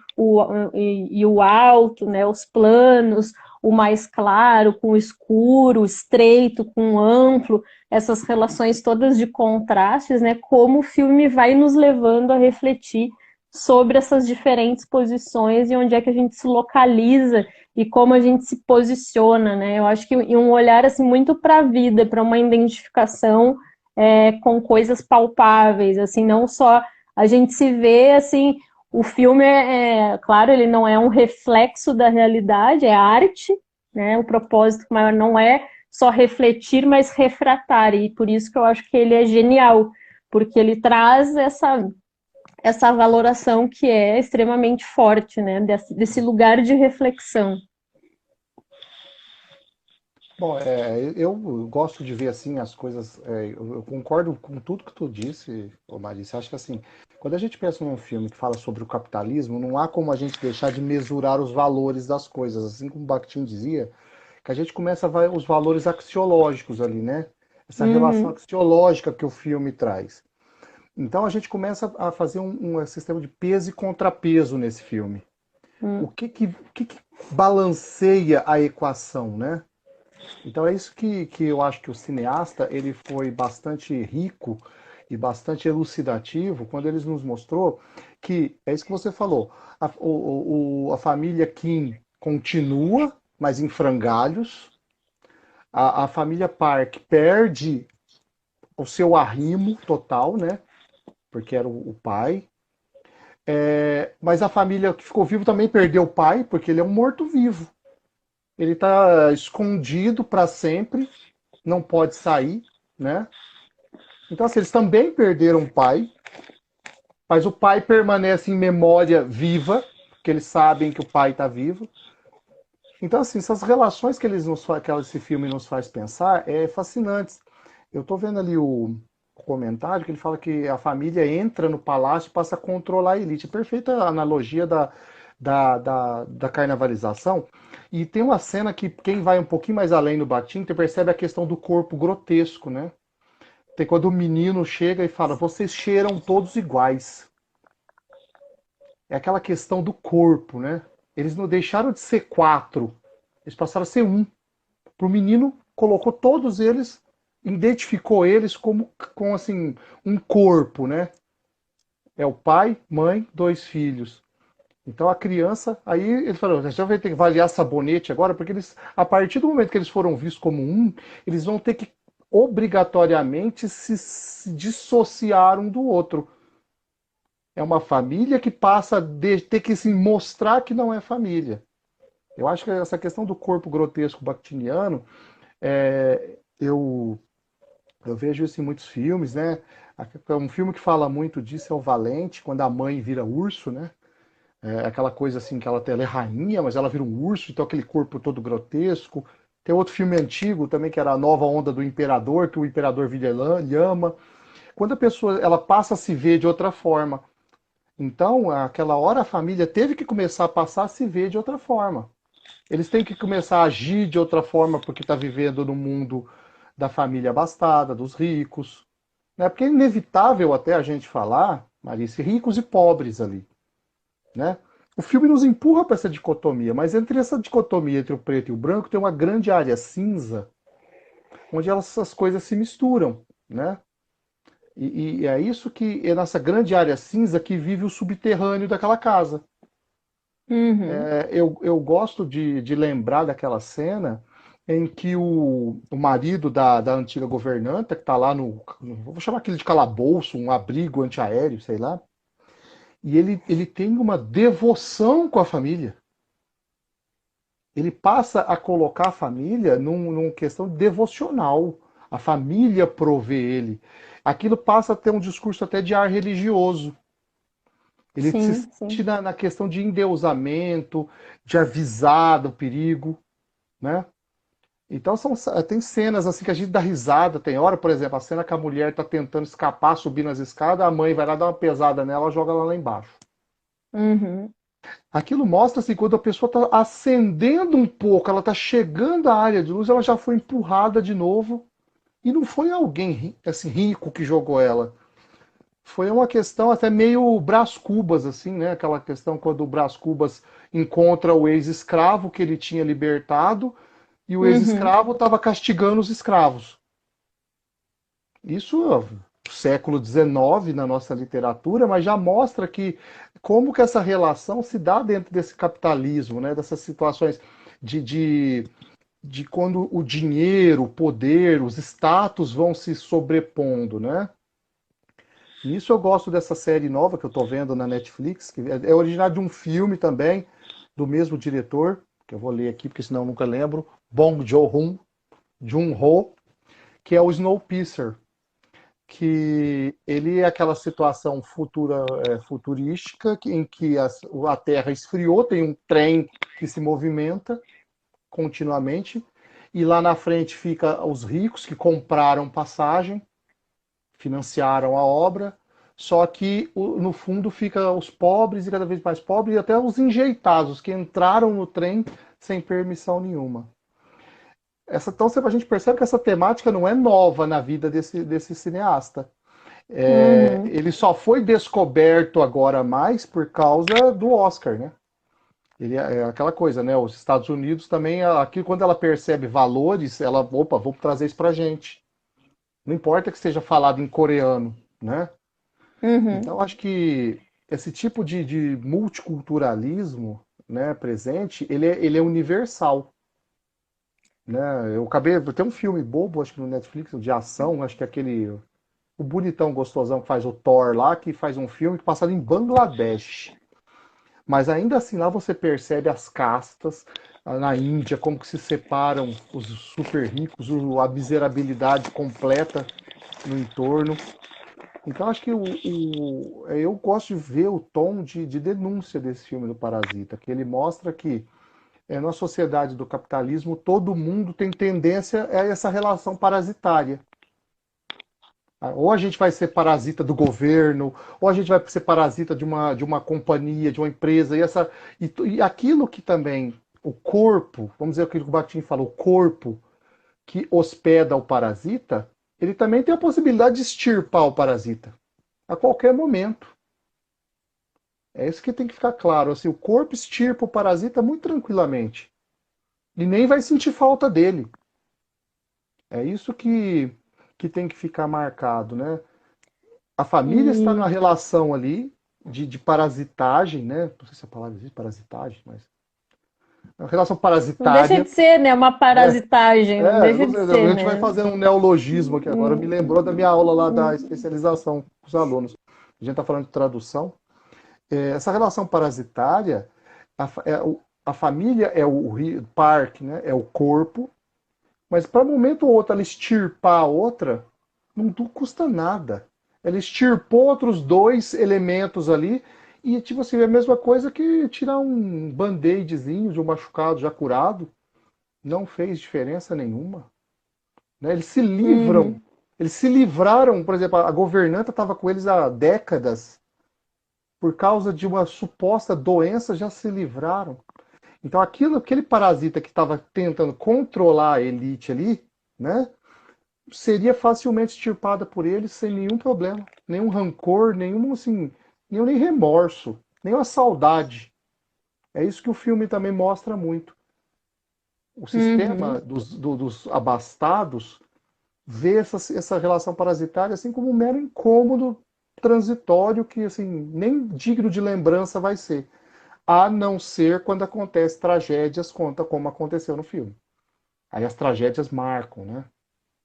e o alto, né, os planos, o mais claro com o escuro, o estreito com o amplo, essas relações todas de contrastes, né, como o filme vai nos levando a refletir sobre essas diferentes posições e onde é que a gente se localiza e como a gente se posiciona, né? Eu acho que um olhar assim muito para a vida, para uma identificação com coisas palpáveis, assim, não só a gente se vê, assim, o filme claro, ele não é um reflexo da realidade, é arte, né, o propósito maior não é só refletir, mas refratar, e por isso que eu acho que ele é genial, porque ele traz essa valoração que é extremamente forte, né, desse lugar de reflexão.
Bom, eu gosto de ver assim as coisas. Eu concordo com tudo que tu disse, ô Marisa. Acho que assim, quando a gente pensa num filme que fala sobre o capitalismo, não há como a gente deixar de mesurar os valores das coisas. Assim como Bakhtin dizia, que a gente começa a ver os valores axiológicos ali, né? Essa relação
Uhum,
axiológica que o filme traz. Então a gente começa a fazer um sistema de peso e contrapeso nesse filme. O que balanceia a equação, né? Então é isso que eu acho que o cineasta ele foi bastante rico e bastante elucidativo quando ele nos mostrou que é isso que você falou. A família Kim continua, mas em frangalhos. A família Park perde o seu arrimo total, né? Porque era o pai. Mas a família que ficou vivo também perdeu o pai, porque ele é um morto-vivo. Ele está escondido para sempre, não pode sair, né? Então, assim, eles também perderam o pai, mas o pai permanece em memória viva, porque eles sabem que o pai está vivo. Então, assim, essas relações que esse filme nos faz pensar é fascinantes. Eu estou vendo ali o comentário que ele fala que a família entra no palácio e passa a controlar a elite. Perfeita analogia da carnavalização. E tem uma cena que quem vai um pouquinho mais além no Batim, percebe a questão do corpo grotesco, né? Tem quando o menino chega e fala, vocês cheiram todos iguais. É aquela questão do corpo, né? Eles não deixaram de ser quatro, eles passaram a ser um. Para o menino, colocou todos eles, identificou eles como com assim um corpo, né? É o pai, mãe, dois filhos. Então a criança, aí ele falou, a gente vai ter que avaliar sabonete agora, porque eles, a partir do momento que eles foram vistos como um, eles vão ter que obrigatoriamente se dissociar um do outro. É uma família que passa a ter que se mostrar que não é família. Eu acho que essa questão do corpo grotesco bakhtiniano, eu vejo isso em muitos filmes, né? Um filme que fala muito disso é o Valente, quando a mãe vira urso, né? É aquela coisa assim que ela é rainha, mas ela vira um urso, então aquele corpo todo grotesco. Tem outro filme antigo também que era a Nova Onda do Imperador, que o imperador vira lhama. Quando a pessoa ela passa a se ver de outra forma. Então, aquela hora a família teve que começar a passar a se ver de outra forma. Eles têm que começar a agir de outra forma porque está vivendo no mundo da família abastada, dos ricos. Né? Porque é inevitável até a gente falar, Marice, ricos e pobres ali. Né? O filme nos empurra para essa dicotomia, mas entre essa dicotomia entre o preto e o branco tem uma grande área cinza, onde essas coisas se misturam. Né? E é isso que é nessa grande área cinza que vive o subterrâneo daquela casa.
Uhum.
Eu gosto de lembrar daquela cena em que o marido da antiga governanta, que está lá vou chamar aquilo de calabouço, um abrigo antiaéreo, sei lá, e ele tem uma devoção com a família. Ele passa a colocar a família numa questão devocional. A família provê ele. Aquilo passa a ter um discurso até de ar religioso. Ele se
Sim, sim.
sente na questão de endeusamento, de avisar do perigo, né? Então tem cenas assim que a gente dá risada. Tem hora, por exemplo, a cena que a mulher está tentando escapar, subir nas escadas, a mãe vai lá dar uma pesada nela, joga ela lá embaixo.
Uhum.
Aquilo mostra assim, quando a pessoa está ascendendo um pouco, ela está chegando à área de luz, ela já foi empurrada de novo. E não foi alguém assim, rico que jogou ela. Foi uma questão até meio Brás Cubas, assim, né? Aquela questão quando o Brás Cubas encontra o ex-escravo que ele tinha libertado e o
Uhum.
ex-escravo estava castigando os escravos. Isso no século XIX na nossa literatura, mas já mostra que como que essa relação se dá dentro desse capitalismo, né? Dessas situações de, de, de quando o dinheiro, o poder, os status vão se sobrepondo, né? Nisso eu gosto dessa série nova que eu estou vendo na Netflix, que é original de um filme também, do mesmo diretor, que eu vou ler aqui porque senão eu nunca lembro, Bong Joon-ho, Joon-ho, que é o Snowpiercer, que ele é aquela situação futurística em que a Terra esfriou, tem um trem que se movimenta continuamente, e lá na frente fica os ricos que compraram passagem, financiaram a obra, só que no fundo fica os pobres e cada vez mais pobres e até os enjeitados que entraram no trem sem permissão nenhuma. Então a gente percebe que essa temática não é nova na vida desse cineasta.
Uhum.
Ele só foi descoberto agora mais por causa do Oscar, né? Ele é aquela coisa, né? Os Estados Unidos também, aqui quando ela percebe valores, ela, opa, vou trazer isso pra gente. Não importa que seja falado em coreano, né?
Uhum.
Então, acho que esse tipo de multiculturalismo, né, presente, ele é universal, né? Eu acabei, tem um filme bobo, acho que no Netflix, de ação, acho que é aquele, o bonitão gostosão que faz o Thor lá, que faz um filme passado em Bangladesh. Mas ainda assim lá você percebe as castas na Índia, como que se separam os super ricos, a miserabilidade completa no entorno. Então acho que eu gosto de ver o tom de denúncia desse filme do Parasita, que ele mostra que na sociedade do capitalismo todo mundo tem tendência a essa relação parasitária. Ou a gente vai ser parasita do governo, ou a gente vai ser parasita de uma companhia, de uma empresa, e aquilo que também o corpo, vamos dizer aquilo que o Bakhtin fala, o corpo que hospeda o parasita, ele também tem a possibilidade de extirpar o parasita a qualquer momento. É isso que tem que ficar claro. Assim, o corpo extirpa o parasita muito tranquilamente e nem vai sentir falta dele. É isso que tem que ficar marcado, né? A família está numa
E
relação ali de parasitagem, né? Não sei se a palavra existe, parasitagem, mas é uma relação
não deixa
parasitária.
de ser, né? Uma
É,
parasitagem, não deixa
não
de
sei,
ser,
a gente vai
né?
fazer um neologismo aqui agora. Me lembrou da minha aula lá da
Hum,
especialização com os alunos. A gente está falando de tradução. Essa relação parasitária, a família é o parque, né? É o corpo, mas para um momento ou outro ela extirpar a outra, não custa nada. Ela extirpou outros dois elementos ali e, tipo assim, é a mesma coisa que tirar um band-aidzinho de um machucado já curado. Não fez diferença nenhuma. Né?
uhum,
Eles se livraram, por exemplo, a governanta estava com eles há décadas. Por causa de uma suposta doença, já se livraram. Então, aquele parasita que estava tentando controlar a elite ali, né? Seria facilmente extirpada por ele sem nenhum problema, nenhum rancor, nenhum assim, nenhum nem remorso, nenhuma saudade. É isso que o filme também mostra muito. O sistema
uhum.
dos abastados vê essa relação parasitária assim como um mero incômodo transitório que assim nem digno de lembrança vai ser, a não ser quando acontece tragédias, conta como aconteceu no filme. Aí as tragédias marcam, né?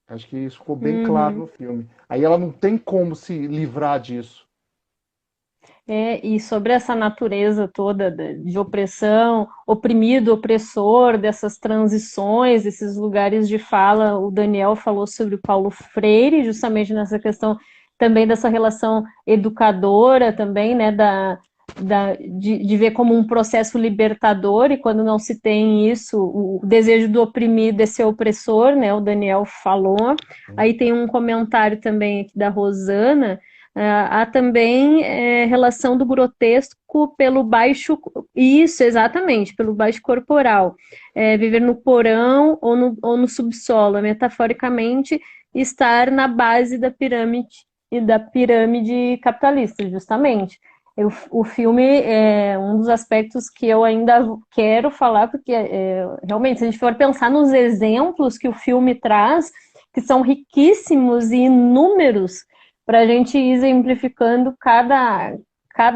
Acho que isso ficou bem claro no
Uhum.
filme. Aí ela não tem como se livrar disso.
E sobre essa natureza toda de opressão, oprimido, opressor, dessas transições, esses lugares de fala, o Daniel falou sobre o Paulo Freire, justamente nessa questão também dessa relação educadora também, né, de ver como um processo libertador, e quando não se tem isso, o desejo do oprimido é ser opressor, né, o Daniel falou. Aí tem um comentário também aqui da Rosana. Há também relação do grotesco pelo baixo, isso, exatamente, pelo baixo corporal. Viver no porão ou no subsolo, metaforicamente, estar na base da pirâmide e da pirâmide capitalista, justamente. O filme é um dos aspectos que eu ainda quero falar, porque realmente, se a gente for pensar nos exemplos que o filme traz, que são riquíssimos e inúmeros, para a gente ir exemplificando cada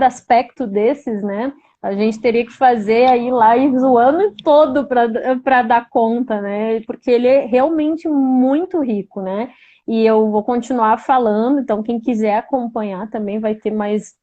aspecto desses, né? A gente teria que fazer aí lives o ano todo para dar conta, né? Porque ele é realmente muito rico, né? E eu vou continuar falando, então quem quiser acompanhar também vai ter mais.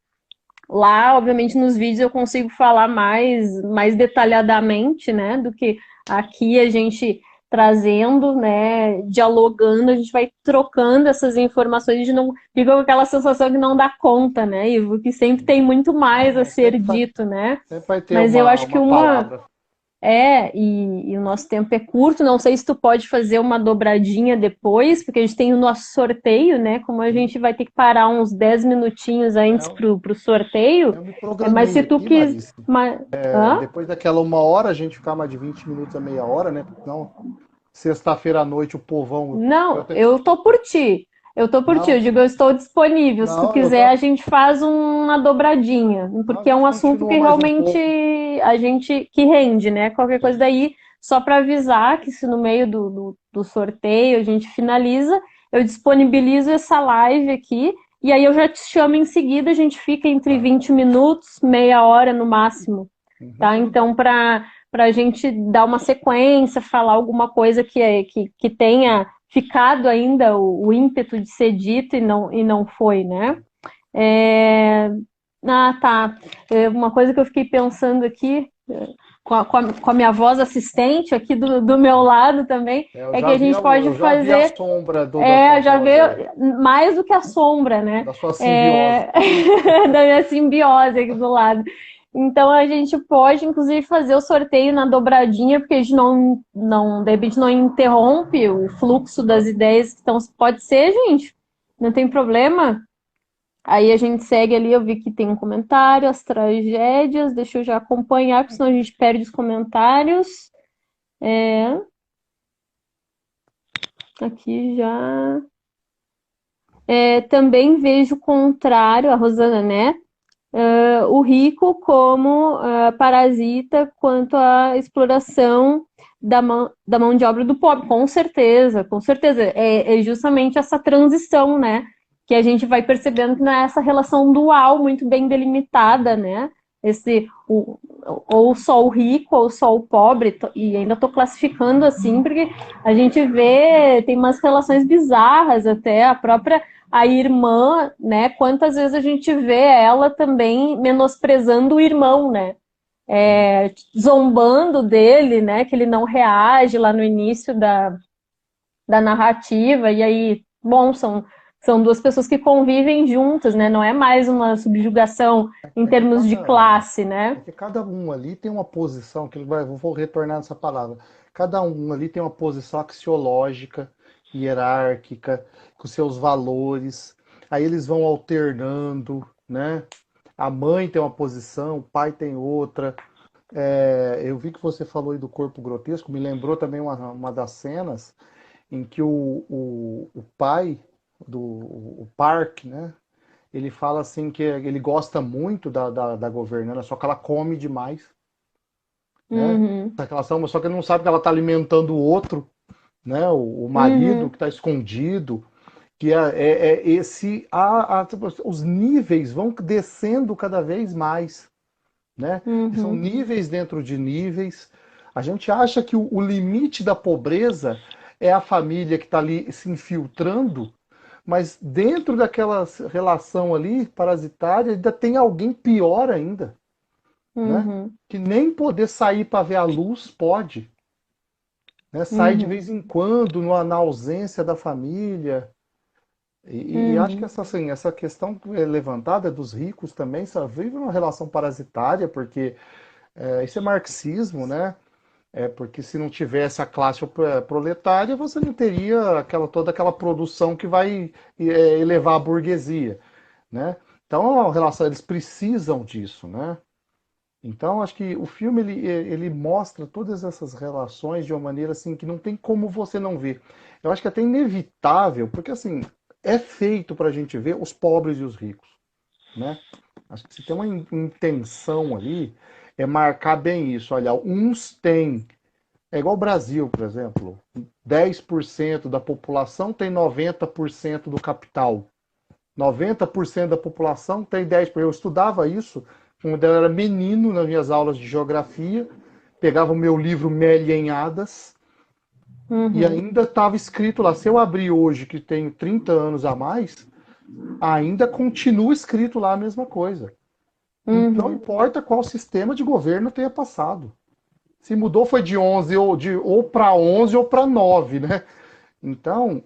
Lá, obviamente, nos vídeos eu consigo falar mais detalhadamente, né, do que aqui a gente trazendo, né, dialogando, a gente vai trocando essas informações, a gente não fica com aquela sensação que não dá conta, né, Ivo, que sempre tem muito mais a
Não,
ser dito, né,
sempre vai ter
mas eu acho que
uma palavra.
e o nosso tempo é curto. Não sei se tu pode fazer uma dobradinha depois, porque a gente tem o nosso sorteio, né? Como a
Sim.
gente vai ter que parar uns 10 minutinhos antes
Eu,
pro sorteio.
eu me
Mas
programei
se tu
aqui,
quis.
Larissa.
Hã?
Depois daquela 1 hora, a gente ficar mais de 20 minutos a meia hora, né? Porque senão, sexta-feira à noite, o povão.
Não, eu tô por ti. Eu tô por ti.
Não,
Eu digo, eu estou disponível. Se tu
não, eu
quiser,
tô.
a gente faz uma dobradinha,
Não, a
porque é um
gente
assunto
continua
que
mais um
realmente
pouco.
que rende, né? Qualquer coisa daí, só para avisar que se no meio do sorteio a gente finaliza, eu disponibilizo essa live aqui, e aí eu já te chamo em seguida, a gente fica entre
Tá.
20 minutos, meia hora no máximo,
Uhum.
tá? Então, para a gente dar uma sequência, falar alguma coisa que tenha ficado ainda o ímpeto de ser dito e não foi, né? É... Ah, tá. Uma coisa que eu fiquei pensando aqui, com a minha voz assistente aqui do meu lado também,
Eu
é que
já
a
vi,
gente pode
eu já vi a
fazer,
sombra da sua
já
voz aí,
ver mais do que a sombra, né?
da sua simbiose.
Da minha simbiose aqui do lado. Então a gente pode, inclusive, fazer o sorteio na dobradinha, porque a gente de repente não interrompe o fluxo das ideias. Então, pode ser, gente, não tem problema. Aí a gente segue ali, eu vi que tem um comentário, as tragédias, deixa eu já acompanhar, porque senão a gente perde os comentários. Aqui já. Também vejo o contrário, a Rosana, né? O rico como parasita quanto à exploração da mão de obra do pobre, com certeza, com certeza. É justamente essa transição, né? Que a gente vai percebendo que não é essa relação dual muito bem delimitada, né? Ou só o rico ou só o pobre, e ainda estou classificando assim, porque a gente vê, tem umas relações bizarras até, a irmã, né? Quantas vezes a gente vê ela também menosprezando o irmão, né? Zombando dele, né? Que ele não reage lá no início da narrativa, e aí, bom, são duas pessoas que convivem juntas, né? Não é mais uma subjugação em
É que
termos de
cada,
classe, né?
é que cada um ali tem uma posição, que ele vai, vou retornar nessa palavra. Cada um ali tem uma posição axiológica, hierárquica, com seus valores. Aí eles vão alternando, né? A mãe tem uma posição, o pai tem outra. Eu vi que você falou aí do corpo grotesco, me lembrou também uma das cenas em que o pai o Park, né? Ele fala assim que ele gosta muito da governanta, só que ela come demais, né?
Uhum,
Essa relação, só que ele não sabe que ela está alimentando o outro, né? O marido
uhum,
que está escondido, que esse tipo, os níveis vão descendo cada vez mais, né? E são
uhum,
níveis dentro de níveis. A gente acha que o limite da pobreza é a família que está ali se infiltrando, mas dentro daquela relação ali parasitária ainda tem alguém pior ainda, né?
uhum,
Que nem poder sair para ver a luz pode, né? Sai de
uhum,
vez em quando na ausência da família. E acho que
uhum,
essa, assim, essa questão levantada dos ricos também só vive uma relação parasitária, porque isso é marxismo, né? Porque se não tivesse a classe proletária, você não teria toda aquela produção que vai elevar a burguesia, né? Então, a relação, eles precisam disso, né? Então, acho que o filme ele mostra todas essas relações de uma maneira assim que não tem como você não ver. Eu acho que é até inevitável, porque assim é feito para a gente ver os pobres e os ricos, né? Acho que se tem uma intenção ali é marcar bem isso. Olha, uns têm igual o Brasil, por exemplo. 10% da população tem 90% do capital. 90% da população tem 10%. Eu estudava isso quando eu era menino nas minhas aulas de geografia. Pegava o meu livro Melienhadas e
uhum,
ainda estava escrito lá. Se eu abrir hoje, que tenho 30 anos a mais, ainda continua escrito lá a mesma coisa. Não
uhum,
importa qual sistema de governo tenha passado. Se mudou foi de 11 ou para 11 ou para 9, né? Então,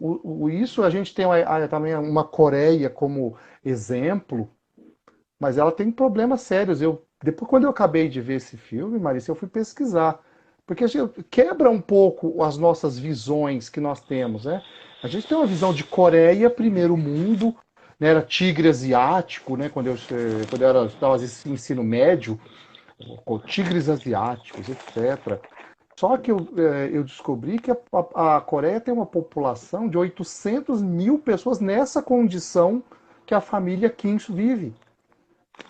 isso a gente tem também uma Coreia como exemplo, mas ela tem problemas sérios. Depois, quando eu acabei de ver esse filme, Marisa, eu fui pesquisar. Porque a gente quebra um pouco as nossas visões que nós temos, né? A gente tem uma visão de Coreia, primeiro mundo, né? Era tigre asiático, né? Quando eu estava em ensino médio, tigres asiáticos, etc. Só que eu descobri que a Coreia tem uma população de 800 mil pessoas nessa condição que a família Kim vive.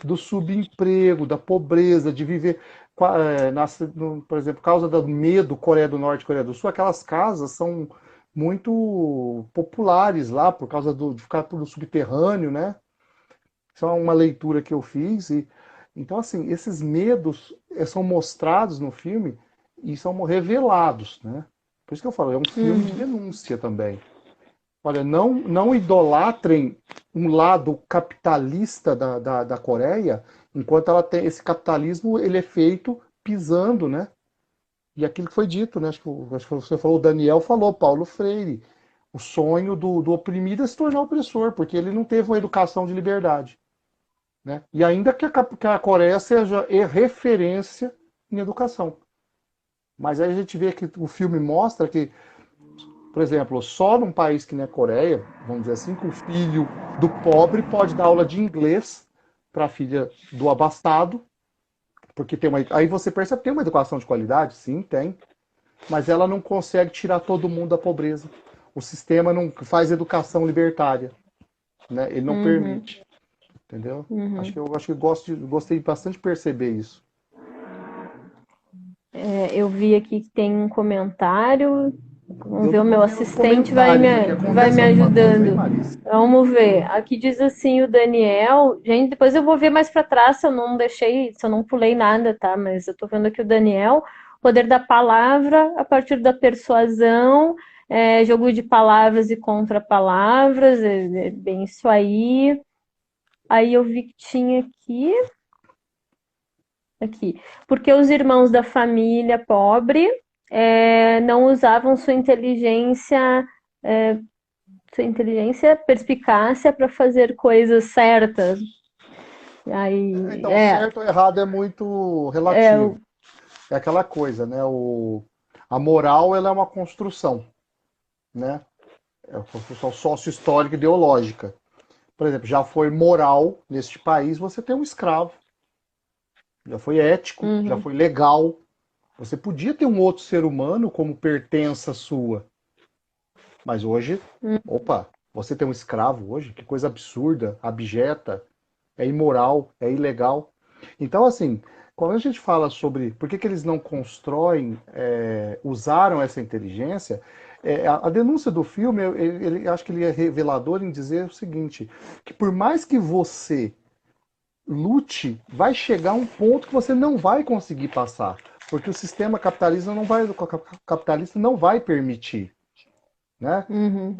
Do subemprego, da pobreza, de viver. por exemplo, por causa do medo Coreia do Norte e Coreia do Sul, aquelas casas são muito populares lá, por causa de ficar no subterrâneo, né? Isso é uma leitura que eu fiz. Então, assim, esses medos são mostrados no filme e são revelados, né? Por isso que eu falo, é um filme de
Uhum.
denúncia também. Olha, não idolatrem um lado capitalista da Coreia, enquanto ela tem esse capitalismo, ele é feito pisando, né? E aquilo que foi dito, né? Acho que você falou, o Daniel falou, Paulo Freire, o sonho do oprimido é se tornar opressor, porque ele não teve uma educação de liberdade, né? E ainda que a Coreia seja referência em educação. Mas aí a gente vê que o filme mostra que, por exemplo, só num país que nem a Coreia, vamos dizer assim, que o filho do pobre pode dar aula de inglês para a filha do abastado, porque tem uma. Aí você percebe que tem uma educação de qualidade, sim, tem, mas ela não consegue tirar todo mundo da pobreza. O sistema não faz educação libertária, né? Ele não
Uhum.
permite, entendeu?
Uhum.
Acho que gostei bastante de perceber isso.
Eu vi aqui que tem um comentário. Vamos
Eu
ver,
não
o
tô
meu
vendo os
assistente vai
comentários aqui.
vai me
Acontece alguma coisa aí,
ajudando.
Marisa?
Vamos ver. Aqui diz assim o Daniel. Gente, depois eu vou ver mais para trás se eu não deixei, se eu não pulei nada, tá? Mas eu tô vendo aqui o Daniel. Poder da palavra a partir da persuasão, jogo de palavras e contra-palavras, é bem isso aí. Aí eu vi que tinha aqui, porque os irmãos da família pobre não usavam é, sua inteligência, perspicácia para fazer coisas certas. Aí,
Então, certo ou errado é muito relativo.
o-
É aquela coisa, né? A moral, ela é uma construção, né? É uma construção sócio-histórica e ideológica. Por exemplo, já foi moral neste país você ter um escravo. Já foi ético, já
uhum,
foi legal. Você podia ter um outro ser humano como pertença sua. Mas hoje, opa, você tem um escravo hoje? Que coisa absurda, abjeta, é imoral, é ilegal. Então, assim, quando a gente fala sobre por que eles não constroem, usaram essa inteligência, a denúncia do filme, acho que ele é revelador em dizer o seguinte, que por mais que você lute, vai chegar um ponto que você não vai conseguir passar, porque o sistema capitalista não vai permitir, né?
uhum,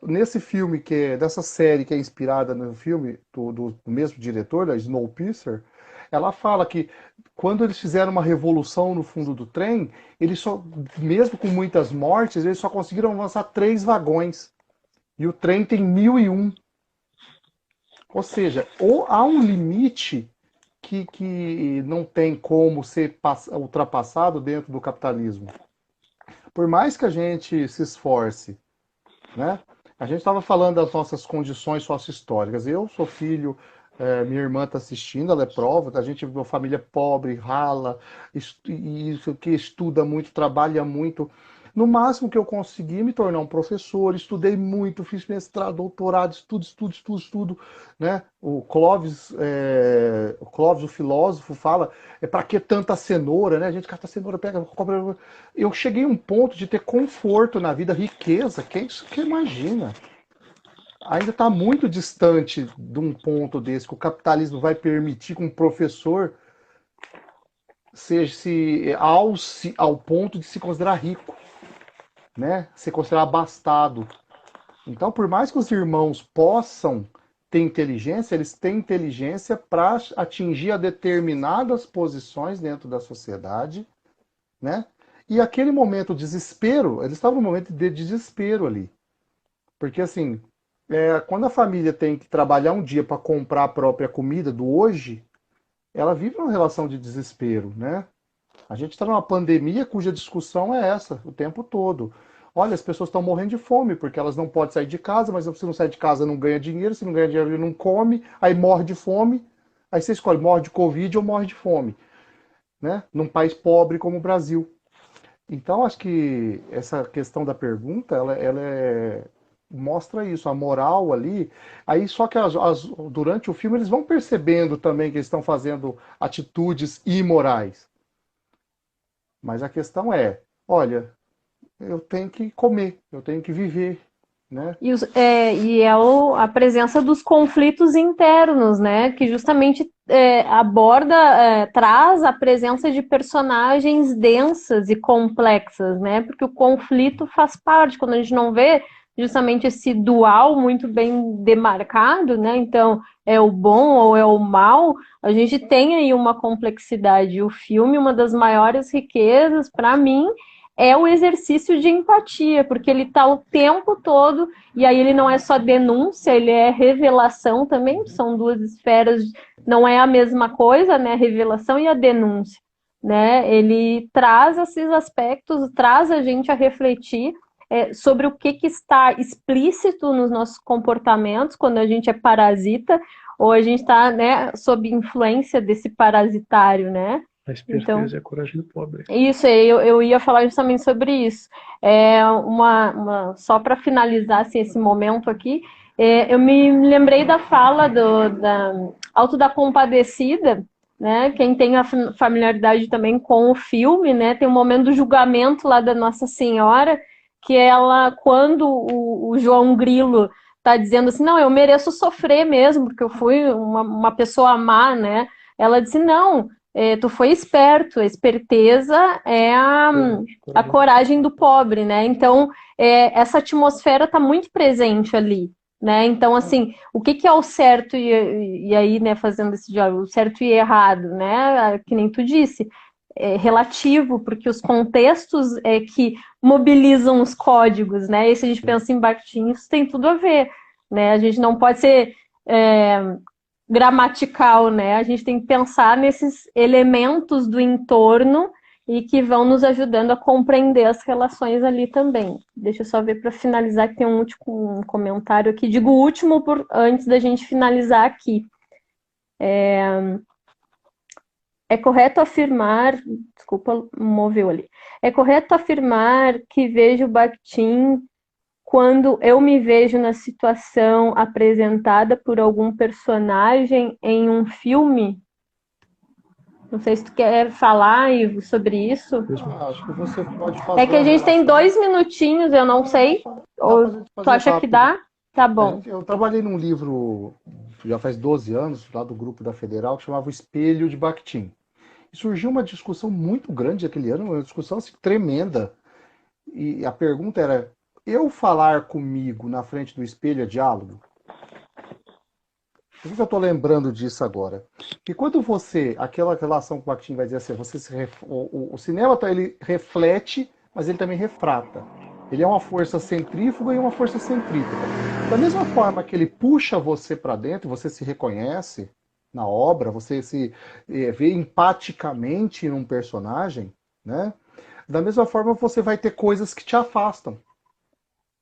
Nesse filme dessa série que é inspirada no filme do mesmo diretor, da Snowpiercer, ela fala que quando eles fizeram uma revolução no fundo do trem, eles só, mesmo com muitas mortes, eles só conseguiram avançar 3 vagões. E o trem tem 1001. Ou seja, ou há um limite que não tem como ser ultrapassado dentro do capitalismo. Por mais que a gente se esforce, né? A gente estava falando das nossas condições sócio-históricas. Eu sou filho, minha irmã está assistindo, ela é prova. A gente, uma família pobre, rala, e isso que estuda muito, trabalha muito. No máximo que eu consegui me tornar um professor, estudei muito, fiz mestrado, doutorado, estudo, né? O Clóvis, o filósofo, fala, para que tanta cenoura, né? A gente cata cenoura, pega, compra. Eu cheguei a um ponto de ter conforto na vida, riqueza, que é isso que imagina. Ainda está muito distante de um ponto desse, que o capitalismo vai permitir que um professor seja ao ponto de se considerar rico, né? Se considerar abastado. Então, por mais que os irmãos possam ter inteligência, eles têm inteligência para atingir a determinadas posições dentro da sociedade, né? E aquele momento de desespero, eles estavam num momento de desespero ali. Porque assim, quando a família tem que trabalhar um dia para comprar a própria comida do hoje, ela vive uma relação de desespero, né? A gente está numa pandemia cuja discussão é essa o tempo todo. Olha, as pessoas estão morrendo de fome porque elas não podem sair de casa, mas se não sair de casa não ganha dinheiro, se não ganha dinheiro não come, aí morre de fome. Aí você escolhe, morre de Covid ou morre de fome, né? Num país pobre como o Brasil. Então, acho que essa questão da pergunta, mostra isso, a moral ali. Aí, só que durante o filme, eles vão percebendo também que eles estão fazendo atitudes imorais. Mas a questão é, olha, eu tenho que comer, eu tenho que viver, né?
A presença dos conflitos internos, né? Que justamente aborda, traz a presença de personagens densas e complexas, né? Porque o conflito faz parte, quando a gente não vê justamente esse dual muito bem demarcado, né? Então, é o bom ou é o mal, a gente tem aí uma complexidade. O filme, uma das maiores riquezas, para mim, é o exercício de empatia, porque ele está o tempo todo, e aí ele não é só denúncia, ele é revelação também, são duas esferas, não é a mesma coisa, né? A revelação e a denúncia, né? Ele traz esses aspectos, traz a gente a refletir sobre o que está explícito nos nossos comportamentos quando a gente é parasita, ou a gente está, né, sob influência desse parasitário, né?
A esperteza e a coragem do pobre.
Isso, eu ia falar justamente sobre isso. Só para finalizar assim, esse momento aqui, eu me lembrei da fala da Alto da Compadecida, né? Quem tem a familiaridade também com o filme, né? Tem um momento do julgamento lá da Nossa Senhora, que ela, quando o João Grilo está dizendo assim, não, eu mereço sofrer mesmo, porque eu fui uma pessoa má, né? Ela disse, não, tu foi esperto, a esperteza é a coragem do pobre, né? Então, essa atmosfera está muito presente ali, né? Então, assim, o que é o certo e aí, né, fazendo esse diálogo, o certo e errado, né? Que nem tu disse, é relativo, porque os contextos é que mobilizam os códigos, né? E se a gente pensa em Bakhtin, isso tem tudo a ver, né? A gente não pode ser gramatical, né? A gente tem que pensar nesses elementos do entorno e que vão nos ajudando a compreender as relações ali também. Deixa eu só ver para finalizar, que tem um último comentário aqui. Digo último antes da gente finalizar aqui. É correto afirmar... Desculpa, moveu ali. É correto afirmar que vejo Bakhtin quando eu me vejo na situação apresentada por algum personagem em um filme? Não sei se tu quer falar, Ivo, sobre isso.
Acho que você pode fazer.
É que a gente tem 2 minutinhos, eu não sei. Ou tu acha que dá? Tá bom.
Eu trabalhei num livro, já faz 12 anos, lá do grupo da Federal, que chamava O Espelho de Bakhtin. E surgiu uma discussão muito grande aquele ano, uma discussão assim, tremenda. E a pergunta era, eu falar comigo na frente do espelho é diálogo? Por que eu estou lembrando disso agora? Porque quando você, aquela relação com o Bakhtin vai dizer assim, o cinema ele reflete, mas ele também refrata. Ele é uma força centrífuga e uma força centrípeta. Da mesma forma que ele puxa você para dentro, você se reconhece na obra, você se vê empaticamente num personagem, né? Da mesma forma você vai ter coisas que te afastam.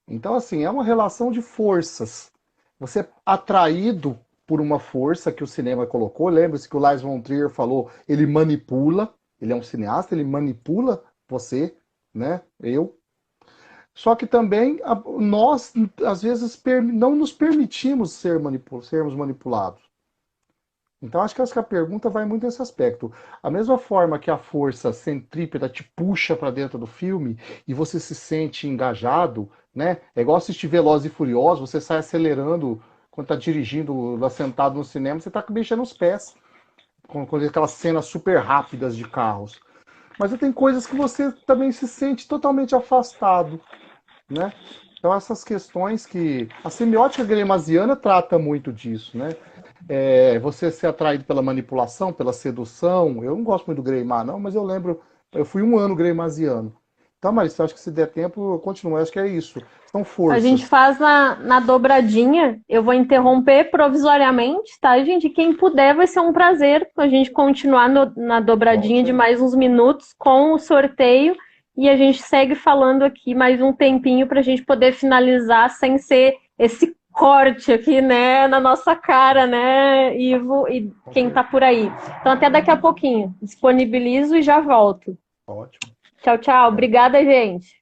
Então, assim, é uma relação de forças. Você é atraído por uma força que o cinema colocou. Lembre-se que o Lars von Trier falou, ele manipula, ele é um cineasta, ele manipula você, né? Eu. Só que também nós, às vezes, não nos permitimos sermos manipulados. Então, acho que a pergunta vai muito nesse aspecto. A mesma forma que a força centrípeta te puxa para dentro do filme e você se sente engajado, né? É igual assistir Velozes e Furiosos, você sai acelerando quando está dirigindo, lá sentado no cinema, você está mexendo os pés com aquelas cenas super rápidas de carros. Mas tem coisas que você também se sente totalmente afastado, né? Então, essas questões que... A semiótica gremasiana trata muito disso, né? Você ser atraído pela manipulação, pela sedução. Eu não gosto muito do Greymar, não, mas eu lembro, eu fui 1 ano greymasiano. Então, Marisa, acho que se der tempo, eu continuo. Acho que é isso. São forças.
A gente faz na dobradinha. Eu vou interromper provisoriamente, tá, gente? Quem puder, vai ser um prazer a gente continuar na dobradinha de mais uns minutos com o sorteio. E a gente segue falando aqui mais um tempinho para a gente poder finalizar sem ser esse corte aqui, né, na nossa cara, né, Ivo, e quem tá por aí. Então, até daqui a pouquinho. Disponibilizo e já volto.
Ótimo.
Tchau, tchau. Obrigada, gente.